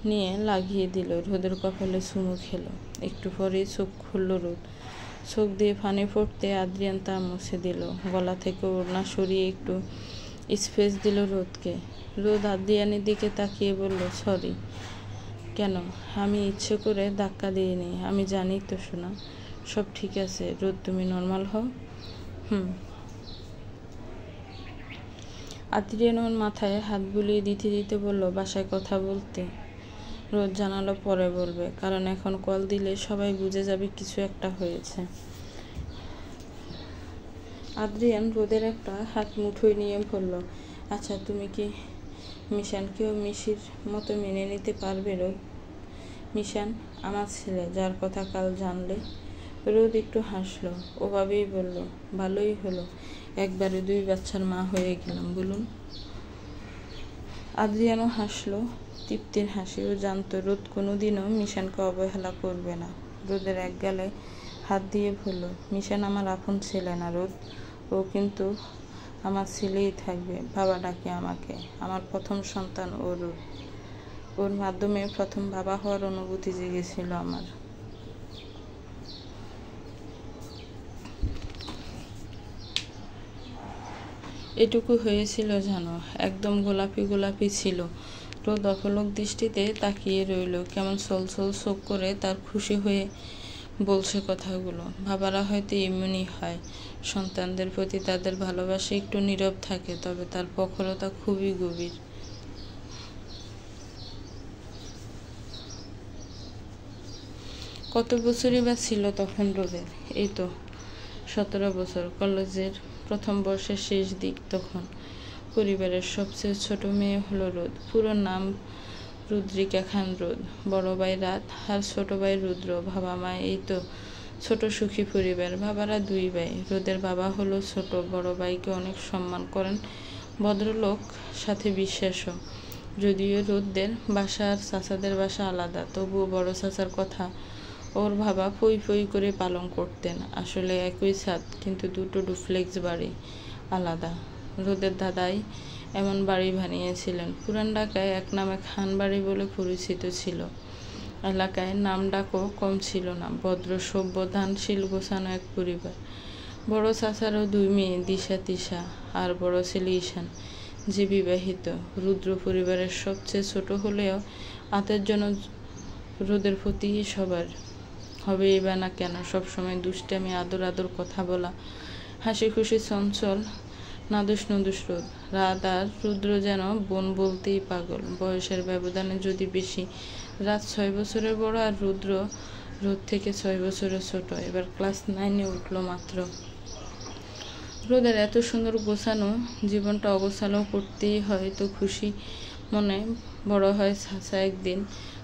নিয়ে লাগিয়ে দিল। রোদের কপালে চুমু খেলো। একটু পরেই চোখ খুলল রোদ। চোখ দিয়ে পানি পড়তে আদ্রিয়ান তা মুছে দিল। গলা থেকে ওড়না সরিয়ে একটু স্পেস দিল রোদকে। রোদ আদ্রিয়ানের দিকে তাকিয়ে বলল, সরি। কেন? আমি ইচ্ছে করে ধাক্কা দিইনি। আমি জানি তো শোনা, সব ঠিক আছে। রোদ, তুমি নর্মাল হও। আদ্রিয়ান ওর মাথায় হাত বুলিয়ে দিতে দিতে বলল, বাসায় কথা বলতে। রোদ জানালো পরে বলবে, কারণ এখন কল দিলে সবাই বুঝে যাবে কিছু একটা হয়েছে। আদ্রিয়ান রোদের একটা হাত মুঠোয় নিয়ে বলল, আচ্ছা, তুমি কি মিশানকেও মিশির মতো মেনে নিতে পারবে রোদ? মিশান আমার ছেলে, যার কথা কাল জানলে। রোদ একটু হাসলো। ওভাবেই বলল, ভালোই হলো, একবারে 2 বাচ্চার মা হয়ে গেলাম বলুন। আদ্রিয়ানও হাসলো, তৃপ্তির হাসি। ও জানতো রোদ কোনোদিনও মিশানকে অবহেলা করবে না। রোদের এক গালে হাত দিয়ে বলল, মিশান আমার আপন ছেলে না রোদ, ও কিন্তু আমার ছেলেই থাকবে। বাবা ডাকে আমাকে, আমার প্রথম সন্তান ও রোদ। ওর মাধ্যমে প্রথম বাবা হওয়ার অনুভূতি জেগেছিল আমার। এটুকু হয়েছিল জানো, একদম গোলাপি গোলাপি ছিল। রোদ অপলক দৃষ্টিতে তাকিয়ে রইল, কেমন ছলছল চোখ করে। তার খুশি হয়ে বলছে কথাগুলো। বাবারা হয়তো এমনই হয়, সন্তানদের প্রতি তাদের ভালোবাসা একটু নীরব থাকে, তবে তার প্রখরতা খুবই গভীর। কত বছরই বা ছিল তখন রোদের? এই তো 17 বছর। কলেজের প্রথম বর্ষের শেষ দিক তখন। পরিবারের সবচেয়ে ছোট মেয়ে হলো রোদ। পুরো নাম রুদ্রিকা খান রোদ। বড় ভাই রাত আর ছোট ভাই রুদ্র। বাবা মা, এই তো ছোট সুখী পরিবার। বাবারা 2 ভাই। রোদের বাবা হলো ছোট, বড় ভাইকে অনেক সম্মান করেন, ভদ্রলোক, সাথে বিশ্বাসও। যদিও রোদদের বাসা আর চাচাদের বাসা আলাদা, তবুও বড় চাচার কথা ওর বাবা পই পই করে পালন করতেন। আসলে একই ছাদ, কিন্তু দুটো ডুপ্লেক্স বাড়ি, আলাদা। রোদের দাদাই এমন বাড়ি বানিয়েছিলেন। পুরান ঢাকায় এক নামে খান বাড়ি বলে পরিচিত ছিল। এলাকায় নাম ডাকও কম ছিল না। ভদ্র, সভ্য, দানশীল, গোছানো এক পরিবার। বড় চাচারও 2 মেয়ে, দিশা, তিশা, আর বড় ছেলে ঈশান, যে বিবাহিত। রুদ্র পরিবারের সবচেয়ে ছোট হলেও আতের জন্য রোদের প্রতি সবার হবেই বা না কেন সবসময় দুষ্টামি, আদর আদর কথা বলা, হাসি খুশি, চঞ্চল, নাদুস নুদুস রোদ। রাত আর রুদ্র যেন বোন বলতেই পাগল। বয়সের ব্যবধানে যদি বেশি। রাত 6 বছরের বড় আর রুদ্র রোদ থেকে 6 বছরের ছোট। এবার ক্লাস 9-এ উঠল মাত্র। রোদের এত সুন্দর গোছানো জীবনটা অগোছালো করতেই হয়তো খুশি মনে বড় হয় চাচা একদিন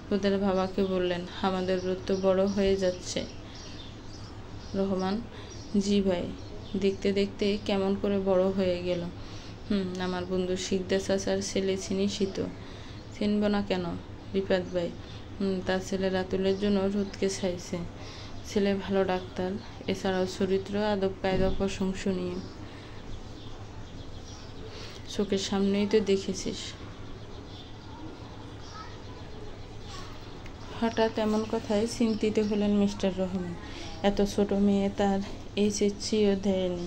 রোদের বাবাকে বললেন, আমাদের রোদ তো বড় হয়ে যাচ্ছে। রহমান, জি ভাই। দেখতে দেখতে কেমন করে বড় হয়ে গেল। আমার বন্ধু শিকদার চাচার ছেলে চিনিসই তো। চিনব না কেন? রিফাত ভাই। তার ছেলে রাতুলের জন্য রোদকে চাইছে। ছেলে ভালো ডাক্তার, এছাড়াও চরিত্র, আদব কায়দা প্রশংসনীয়। চোখের সামনেই তো দেখেছিস। হঠাৎ এমন কথায় চিন্তিত হলেন মিস্টার রহমান। এত ছোট মেয়ে, তার HSCও দেয়নি,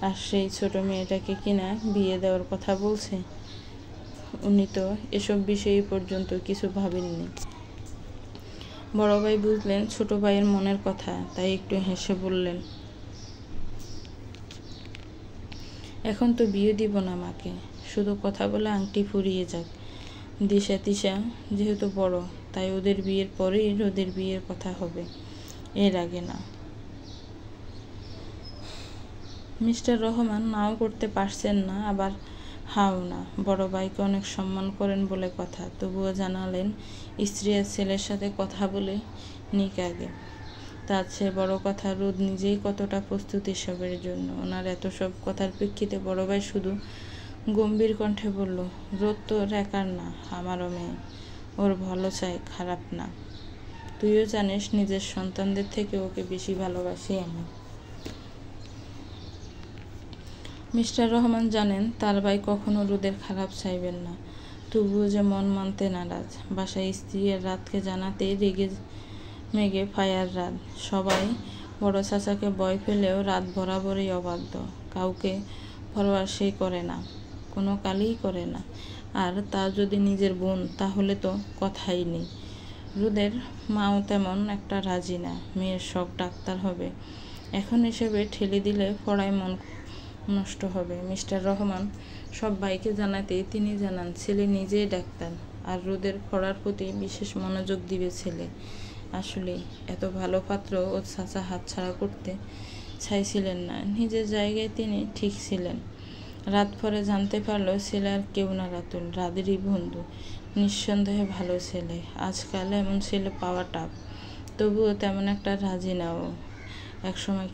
আর সেই ছোট মেয়েটাকে কিনা বিয়ে দেওয়ার কথা বলছে। উনি তো এসব বিষয়ে পর্যন্ত কিছু ভাবেননি। বড় ভাই বুঝলেন ছোট ভাইয়ের মনের কথা, তাই একটু হেসে বললেন, এখন তো বিয়ে দিব না মাকে, শুধু কথা বলে আংটি পরিয়ে যাক। দিশা তিশা যেহেতু বড়, তাই ওদের বিয়ের পরেই রোদের বিয়ের কথা হবে, এর আগে না। মিস্টার রহমান নাও করতে পারছেন না, আবার হাও না। বড় ভাইকে অনেক সম্মান করেন বলে কথা, তবুও জানালেন স্ত্রী আর ছেলের সাথে কথা বলে নিক আগে। তার চেয়ে বড় কথা, রোদ নিজেই কতটা প্রস্তুত এসবের জন্য। ওনার এত সব কথার প্রেক্ষিতে বড় ভাই শুধু গম্ভীর কণ্ঠে বলল, রোদ তো একার না, আমারও মেয়ে। ওর ভালো চাই, খারাপ না। তুইও জানিস নিজের সন্তানদের থেকে ওকে বেশি ভালোবাসি আমি। মিস্টার রহমান জানেন তার ভাই কখনো রোদের খারাপ চাইবেন না, তবুও যে মন মানতে নারাজ। বাসায় স্ত্রী আর রাতকে জানাতে রেগে মেগে ফায়ার রাত। সবাই বড় চাচাকে ভয় পেলেও রাত বরাবরই অবাধ্য। কাউকে পরোয়া সে করে না, কোনো কালই করে না। আর তা যদি নিজের বোন, তাহলে তো কথাই নেই। রোদের মাও তেমন একটা রাজি না। মেয়ের শখ ডাক্তার হবে, এখন এসবে ঠেলে দিলে পড়ায় মন নষ্ট হবে। মিস্টার রহমান সব ভাইকে জানাতে তিনি জানান ছেলে নিজেই ডাক্তার, আর রোদের পড়ার প্রতি বিশেষ মনোযোগ দিবে ছেলে। আসলে এত ভালো পাত্র ও চাচা হাতছাড়া করতে চাইছিলেন না। নিজের জায়গায় তিনি ঠিক ছিলেন। রাত পরে জানতে পারল ছেলে আর কেউ না, রাতুল, রাদেরই বন্ধু। নিঃসন্দেহে ভালো ছেলে। আজকাল এমন ছেলে পাওয়া টাফ। তবুও তেমন একটা রাজি না ও। একসময়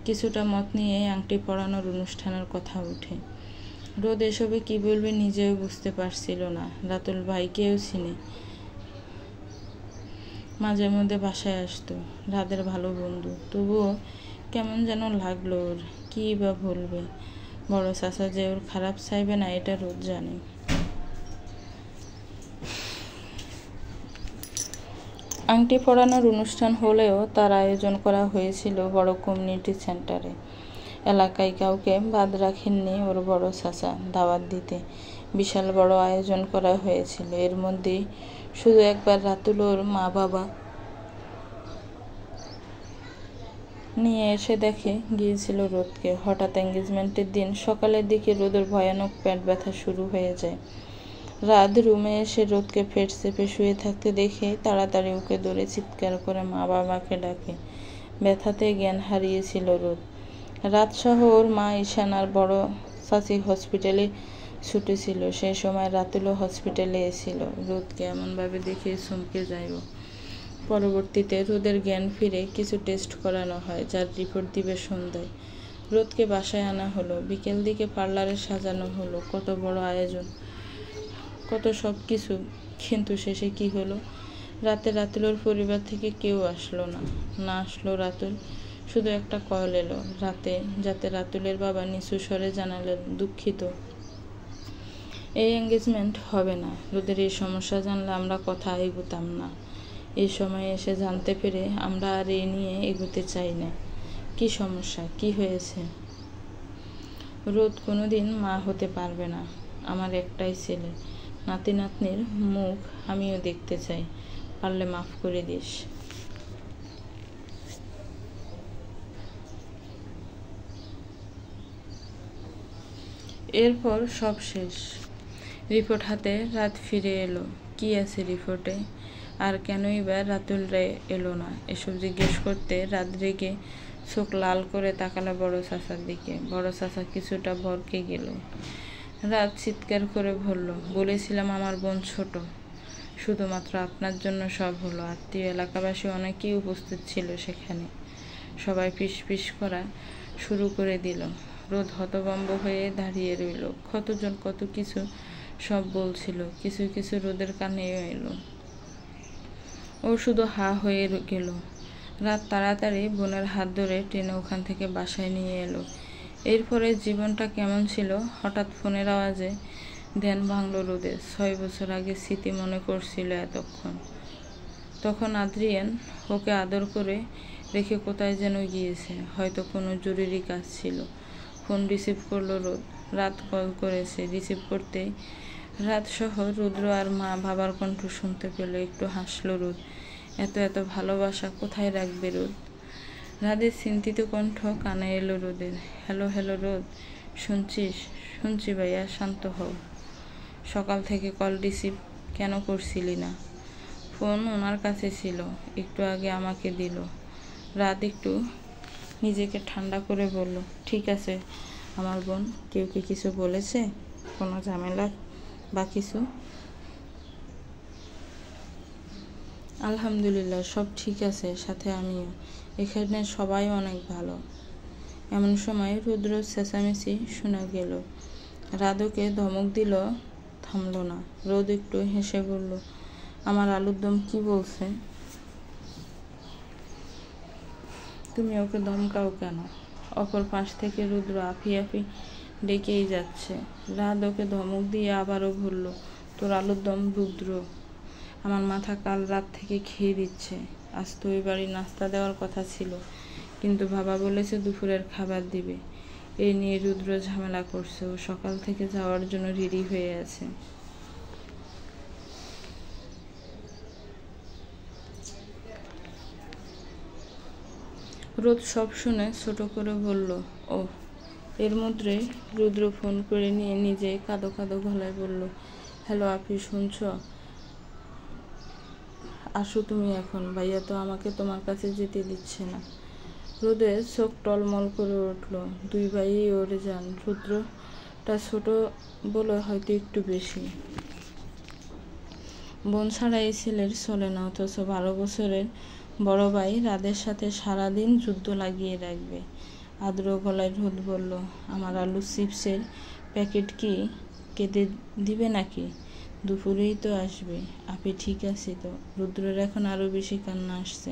কিছুটা মত নিয়ে আংটি পরানোর অনুষ্ঠানের কথা ওঠে। রোদ এসবে কি বলবে নিজেও বুঝতে পারছিল না। রাতুল ভাইকেও চিনে, মাঝে মধ্যে বাসায় আসতো, রাদের ভালো বন্ধু। তবুও কেমন যেন লাগলো ওর। কী বা বলবে, বড় চাচা যে ওর খারাপ চাইবে না এটা রোদ জানে। আংটি পরানোর অনুষ্ঠান হলেও তার আয়োজন করা হয়েছিল বড় কমিউনিটি সেন্টারে। এলাকায় কাউকে বাদ রাখেননি ওর বড় চাচা দাওয়াত দিতে। বিশাল বড় আয়োজন করা হয়েছিল। এর মধ্যেই শুধু একবার রাতুল ওর মা বাবা নিয়ে এসে দেখে গিয়েছিল রোদকে। হঠাৎ এঙ্গেজমেন্টের দিন সকালের দিকে রোদের ভয়ানক পেট ব্যথা শুরু হয়ে যায়। রাত রুমে এসে রোদকে পেট চেপে শুয়ে থাকতে দেখে তাড়াতাড়ি ওকে ধরে চিৎকার করে মা বাবাকে ডাকে। ব্যথাতে জ্ঞান হারিয়েছিল রোদ। রাতসহ ওর মা ঈশান আর বড় চাচি হসপিটালে ছুটেছিল। সেই সময় রাতুলও হসপিটালে এসেছিল। রোদকে এমনভাবে দেখে চমকে যায় ও। পরবর্তীতে রোদের জ্ঞান ফিরে কিছু টেস্ট করানো হয়, যার রিপোর্ট দিবে সন্ধ্যায়। রোদকে বাসায় আনা হলো। বিকেল দিকে পার্লারে সাজানো হলো। কত বড় আয়োজন, কত সব কিছু। কিন্তু শেষে কি হলো? রাতে রাতুলের পরিবার থেকে কেউ আসলো না। না আসলো রাতুল, শুধু একটা কল এলো রাতে, যাতে রাতুলের বাবা নিচু স্বরে জানালেন, দুঃখিত, এই এঙ্গেজমেন্ট হবে না। রোদের এই সমস্যা জানলে আমরা কথা এগোতাম না। এই সময় এসে জানতে পেরে আমরা আর এ নিয়ে এগোতে চাই না। কি সমস্যা, কি হয়েছে? রোদ কোনোদিন মা হতে পারবে না। আমার একটাই ছেলে, নাতি নাতনির মুখ আমিও দেখতে চাই। পারলে মাফ করে দিস। এরপর সব শেষ। রিপোর্ট হাতে রাত ফিরে এলো। কি আছে রিপোর্টে? আর কেনই বা রাতুল এলো না? এসব জিজ্ঞেস করতে রাত রেগে চোখ লাল করে তাকালো বড় চাচার দিকে। বড় চাচা কিছুটা ভরকে গেল। রাত চিৎকার করে বলল, বলেছিলাম আমার বোন ছোট, শুধুমাত্র আপনার জন্য সব হলো। আত্মীয় এলাকাবাসী অনেকেই উপস্থিত ছিল সেখানে। সবাই পিস পিস করা শুরু করে দিল। রোদ হতভম্ব হয়ে দাঁড়িয়ে রইল। কতজন কত কিছু সব বলছিল, কিছু কিছু রোদের কানেও এলো। ও শুধু হা হয়ে গেল। রাত তাড়াতাড়ি বোনের হাত ধরে টেনে ওখান থেকে বাসায় নিয়ে এলো। এরপরে জীবনটা কেমন ছিল? হঠাৎ ফোনের আওয়াজে ধ্যান ভাঙল রোদের। 6 বছর আগে স্মৃতি মনে করছিল এতক্ষণ। তখন আদ্রিয়ান ওকে আদর করে রেখে কোথায় যেন গিয়েছে, হয়তো কোনো জরুরি কাজ ছিল। ফোন রিসিভ করলো রোদ। রাত কল করেছে। রিসিভ করতেই রাত সহ রুদ্র আর মা বাবার কণ্ঠ শুনতে পেল। একটু হাসলো রোদ। এত এত ভালোবাসা কোথায় রাখবে রোদ? রাদের চিন্তিত কণ্ঠ কানে এলো রোদের। হ্যালো হ্যালো রোদ, শুনছিস? শুনছি ভাইয়া, শান্ত হও। সকাল থেকে কল রিসিভ কেন করছিলি না? ফোন ওনার কাছে ছিল, একটু আগে আমাকে দিল। রাত একটু নিজেকে ঠান্ডা করে বলল, ঠিক আছে আমার বোন। কেউ কি কিছু বলেছে? কোনো ঝামেলা বা কিছু? আলহামদুলিল্লাহ সব ঠিক আছে, সাথে আমিও। এখানে সবাই অনেক ভালো। এমন সময় রুদ্র চেঁচামেচি শোনা গেল। রাদকে ধমক দিল, থামল না। রোদ একটু হেসে বলল, আমার আলুর দম কি বলছে? তুমি ওকে ধমকাও কেন? অপর পাশ থেকে রুদ্র আফি আফি ডেকেই যাচ্ছে। রাত ওকে ধমক দিয়ে আবারও বলল, তোর আলুর দম রুদ্র আমার মাথা কাল রাত থেকে খেয়ে দিচ্ছে। আজ তো ওই বাড়ি নাস্তা দেওয়ার কথা ছিল, কিন্তু বাবা বলেছে দুপুরের খাবার দিবে। এই নিয়ে রুদ্র ঝামেলা করছে। ও সকাল থেকে যাওয়ার জন্য রেডি হয়ে আছে। রোদ সব শুনে ছোট করে বলল, ও। এর মধ্যে রুদ্র ফোন করে নিয়ে নিজে কাঁদো কাঁদো গলায় বলল, হ্যালো আপনি শুনছ? আসো তুমি এখন, ভাইয়া তো আমাকে তোমার কাছে যেতে দিচ্ছে না। রোদের চোখ টলমল করে উঠল। দুই ভাইই ওরে যান। রুদ্রটা ছোট বলে হয়তো একটু বেশি। বোন ছাড়া এই ছেলের চলে না, অথচ 12 বছরের বড় ভাই রাদের সাথে সারাদিন যুদ্ধ লাগিয়ে রাখবে। আদ্র গলায় রোদ বলল, আমার আলু চিপসের প্যাকেট কি কেটে দিবে নাকি? দুপুরেই তো আসবে। আপনি ঠিক আছে তো? রুদ্রের এখন আরও বেশি কান্না আসছে,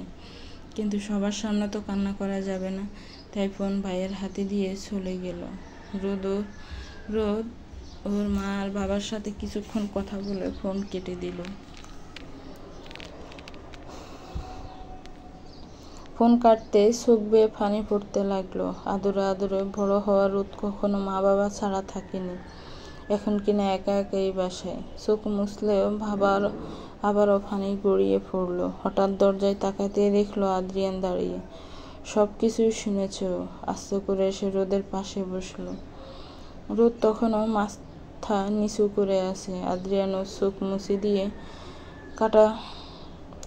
কিন্তু সবার সামনে তো কান্না করা যাবে না, তাই ফোন ভাইয়ের হাতে দিয়ে চলে গেল। রোদ ওর মা আর বাবার সাথে কিছুক্ষণ কথা বলে ফোন কেটে দিল। ফোন কাটতে চোখ বেয়ে পানি পড়তে লাগলো। আদরে আদরে বড় হওয়া রোদ কখনো মা বাবা ছাড়া থাকেনি, এখন কিনা একা একা এই বাসায়। চোখ মুছলেও আবারও পানি গড়িয়ে পড়লো। হঠাৎ দরজায় তাকাতে দেখলো আদ্রিয়ান দাঁড়িয়ে। সব কিছুই শুনেছে ও। আস্তে করে এসে রোদের পাশে বসলো। রোদ তখনও মাথা নিচু করে আছে। আদ্রিয়ানও চোখ মুছে দিয়ে কাটা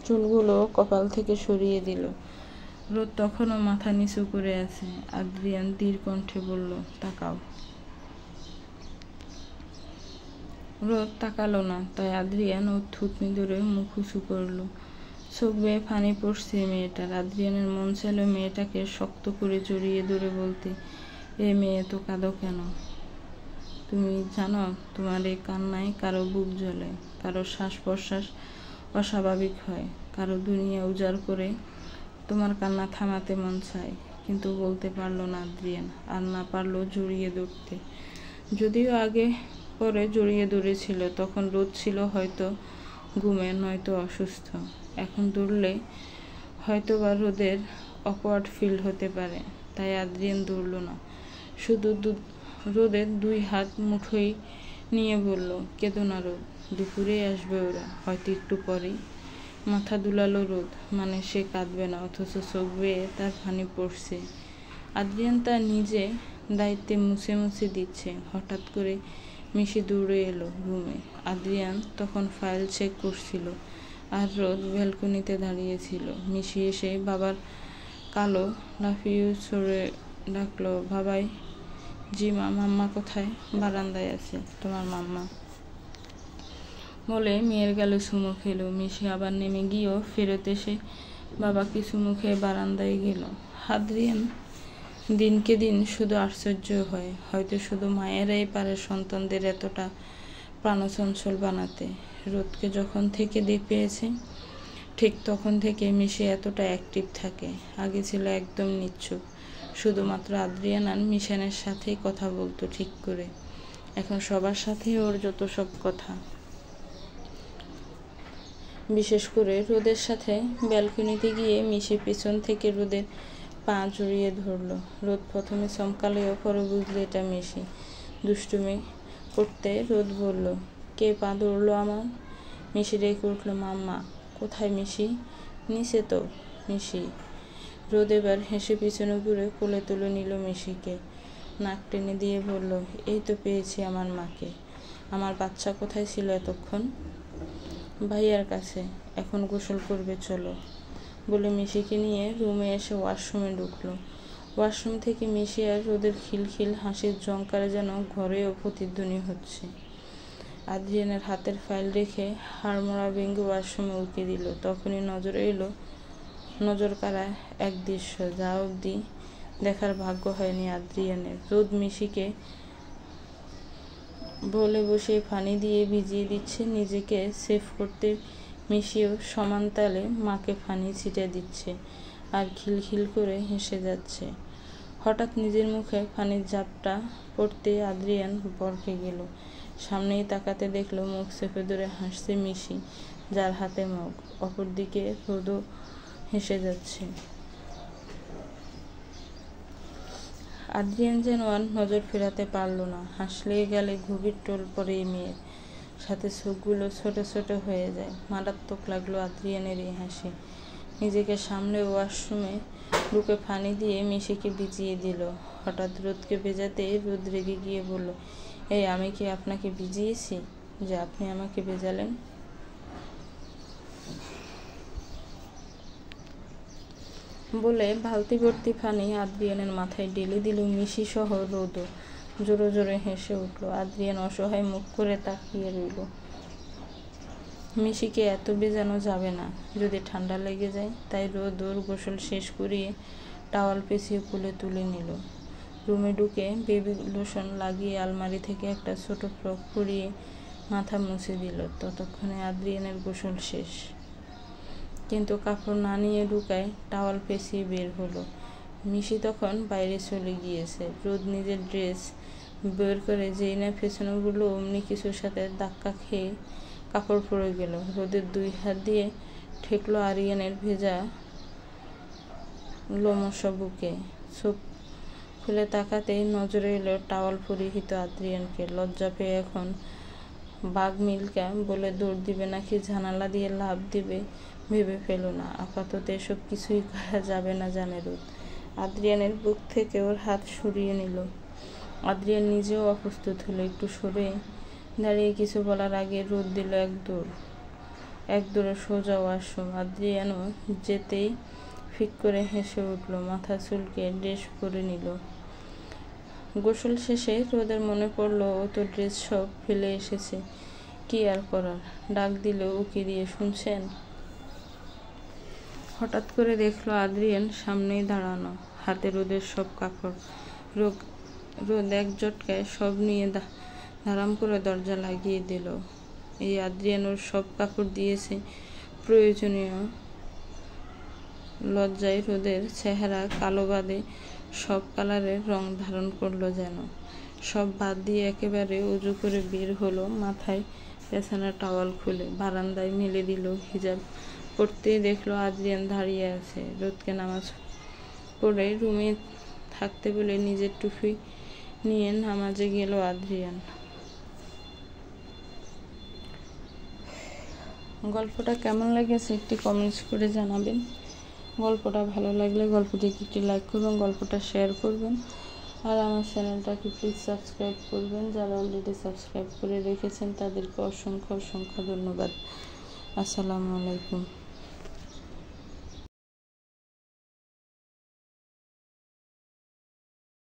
চুলগুলো কপাল থেকে সরিয়ে দিল। রোদ তখনও মাথা নিচু করে আছে। আদ্রিয়ান ধীর কণ্ঠে বলল, তাকাও। রোদ তাকালো না, তাই আদ্রিয়ান ওর থুতনি ধরে মুখ উঁচু করল। চোখ বেয়ে পানি পড়ছে মেয়েটার। আদ্রিয়ানের মন চাইল মেয়েটাকে শক্ত করে জড়িয়ে ধরে বলতে, এ মেয়ে তো কাঁদো কেন? তুমি জানো তোমার এই কান্নায় কারো বুক জ্বলে, কারো শ্বাস প্রশ্বাস অস্বাভাবিক হয়, কারো দুনিয়া উজাড় করে তোমার কান্না থামাতে মন চায়, কিন্তু বলতে পারলো না আদ্রিয়ান। আর না পারলো জড়িয়ে ধরতে। যদিও আগে পরে জড়িয়ে ধরেছিল, তখন রোদ ছিল হয়তো ঘুমে, নয়তো অসুস্থ। এখন দৌড়লে হয়তো বা রোদের অকওয়ার্ড ফিল হতে পারে, তাই আদ্রিয়ান দৌড়ল না। শুধু রোদের 2 হাত মুঠোয় নিয়ে বলল, কেঁদো না রোদ, দুপুরেই আসবে ওরা, হয়তো একটু পরেই। মাথা দুলালো রোদ, মানে সে কাঁদবে না, অথচ চোখ বেয়ে তার পানি পড়ছে। আদ্রিয়ান তার নিজে দায়িত্বে মুছে মুছে দিচ্ছে। হঠাৎ করে মিশি দৌড়ে এলো রুমে। আদ্রিয়ান তখন ফাইল চেক করছিল, আর রোদ ব্যালকনিতে দাঁড়িয়েছিল। মিশি এসে বাবার কালো লাফিয়ে ছড়ে ডাকলো, বাবাই। জি মা। মাম্মা কোথায়? বারান্দায় আছে। তোমার মাম্মা বলে মেয়ের গালে চুমু খেলো। মিশি আবার নেমে গিয়েও ফেরত এসে বাবাকে চুমু খেয়ে বারান্দায় গেল। আদ্রিয়ান দিনকে দিন শুধু আশ্চর্য হয়। হয়তো শুধু মায়েরাই পারে সন্তানদের এতটা প্রাণচঞ্চল বানাতে। রোদকে যখন থেকে পেয়েছে, ঠিক তখন থেকে মিশি এতটা অ্যাক্টিভ থাকে। আগে ছিল একদম নিচ্ছুপ, শুধুমাত্র আদ্রিয়ান আর মিশানের সাথেই কথা বলতো ঠিক করে। এখন সবার সাথেই ওর যত সব কথা। বিশেষ করে রোদের সাথে ব্যালকনিতে গিয়ে মিশি পেছন থেকে রোদের পা জড়িয়ে ধরল। রোদ প্রথমে চমকালেও পরে বুঝলে এটা মিশি। দুষ্টুমি করতে রোদ বলল, কে পা ধরলো আমার? মিশি রেখে উঠল, মাম্মা। কোথায় মিশি? নিচে তো। মিশি। রোদ এবার হেসে পিছনে ঘুরে কোলে তুলে নিল মিশিকে। নাক টেনে দিয়ে বলল, এই তো পেয়েছি আমার মাকে। আমার বাচ্চা কোথায় ছিল এতক্ষণ? ভাইয়ার কাছে। এখন গোসল করবে, চলো। বলে মিশিকে নিয়ে রুমে এসে ওয়াশরুমে ঢুকলো। ওয়াশরুম থেকে মিশি আর রোদের খিলখিল হাসির ঝংকারে যেন ঘরেও প্রতিধ্বনি হচ্ছে। আদ্রিয়ানের হাতের ফাইল রেখে হাড়মোড়া ভেঙে ওয়াশরুমে উঁকি দিল। তখনই নজর কাড়া এক দৃশ্য, যা অবধি দেখার ভাগ্য হয়নি আদ্রিয়ানের। রোদ মিশিকে বলে বসে পানি দিয়ে ভিজিয়ে দিচ্ছে। নিজেকে সেভ করতে মিশিয়েও সমান তালে মাকে পানি ছিটে দিচ্ছে আর খিলখিল করে হেসে যাচ্ছে। হঠাৎ নিজের মুখে পানির ঝাপটা পড়তে আদ্রিয়ান বরকে গেল। সামনেই তাকাতে দেখলো মুখ চেপে ধরে হাসছে মিশি, যার হাতে মগ। অপরদিকে রোদও হেসে যাচ্ছে। আদ্রিয়ান যেন আর নজর ফেরাতে পারল না। হাসলে গেলে গভীর টোল পড়ে এই মেয়ের, সাথে চোখগুলো ছোট ছোট হয়ে যায়। মারাত্মক লাগলো আদ্রিয়ানের এই হাসি। নিজেকে সামলে ওয়াশরুমে ঢুকে পানি দিয়ে মিশিকে ভিজিয়ে দিল। হঠাৎ রোদকে ভেজাতে রোদ রেগে গিয়ে বলল, এই আমি কি আপনাকে ভিজিয়েছি যে আপনি আমাকে ভেজালেন? বলে বালতি ভর্তি পানি আদ্রিয়ানের মাথায় ঢেলে দিল। মিশি সহ রোদও জোরে জোরে হেসে উঠল। আদ্রিয়ান অসহায় মুখ করে তাকিয়ে রইল। মিশিকে এত ভেজানো যাবে না, যদি ঠান্ডা লেগে যায়। তাই রোদ ওর গোসল শেষ করিয়ে টাওয়াল পেঁচিয়ে কোলে তুলে নিল। রুমে ঢুকে বেবি লোশন লাগিয়ে আলমারি থেকে একটা ছোট ফ্রক পরিয়ে মাথা মুছে দিল। ততক্ষণে আদ্রিয়ানের গোসল শেষ, কিন্তু কাপড় না নিয়ে ঢুকায় টাওয়াল পেঁচিয়ে বের হলো। মিশি তখন বাইরে চলে গিয়েছে। রোদ নিজের ড্রেস বের করে যেই না পেছনে গুলো, অমনি কিছুর সাথে ধাক্কা খেয়ে কাপড় পরে গেল। রোদের দুই হাত দিয়ে ঠেকলো আরিয়ানের ভেজা লোমশ বুকে। চোখ খুলে তাকাতেই নজরে এলো টাওয়াল পরিহিত আদ্রিয়ানকে। লজ্জা পেয়ে এখন বাঘ মিল্কা বলে দৌড় দিবে নাকি জানালা দিয়ে লাফ দিবে ভেবে পেল না। আপাতত এসব কিছুই করা যাবে না, জানে রোদ। আদ্রিয়ানের বুক থেকে ওর হাত সরিয়ে নিল। আদ্রিয়ান নিজেও অপ্রস্তুত হলো। একটু সরে দাঁড়িয়ে কিছু বলার আগে রোদ দিল এক দৌড়ে সোজা ওয়াশরুম। আদ্রিয়ানও যেতেই ফিক করে হেসে উঠল, মাথা চুলকে ড্রেস পরে নিল। গোসল শেষে রোদের মনে পড়লো ও তো ড্রেস সব ফেলে এসেছে, কি আর করার। ডাক দিল, উকি দিয়ে শুনছেন? হঠাৎ করে দেখলো আদ্রিয়ান সামনেই দাঁড়ানো, হাতে রোদের সব কাপড়। রোদ এক ঝটকায় সব নিয়ে ধারাম করে দরজা লাগিয়ে দিল। এই আদ্রিয়ান ওর সব কাপড় দিয়েছে প্রয়োজনীয়। লজ্জায় রোদের চেহারা কালো বাদে সব কালারের রং ধারণ করলো যেন। সব বাদ দিয়ে একেবারে উজু করে বের হলো। মাথায় পেছানো টাওয়াল খুলে বারান্দায় মেলে দিল। হিজাব পড়তেই দেখলো আদ্রিয়ান দাঁড়িয়ে আছে। রোদকে নামাজ পড়ে রুমে থাকতে বলে নিজের টুপি নিয়ে নামাজে গেল আদ্রিয়ান। গল্পটা কেমন লেগেছে একটি কমেন্টস করে জানাবেন। গল্পটা ভালো লাগলে গল্পটিকে একটি লাইক করবেন, গল্পটা শেয়ার করবেন, আর আমার চ্যানেলটাকে প্লিজ সাবস্ক্রাইব করবেন। যারা অলরেডি সাবস্ক্রাইব করে রেখেছেন তাদেরকে অসংখ্য অসংখ্য ধন্যবাদ। আসসালামু আলাইকুম।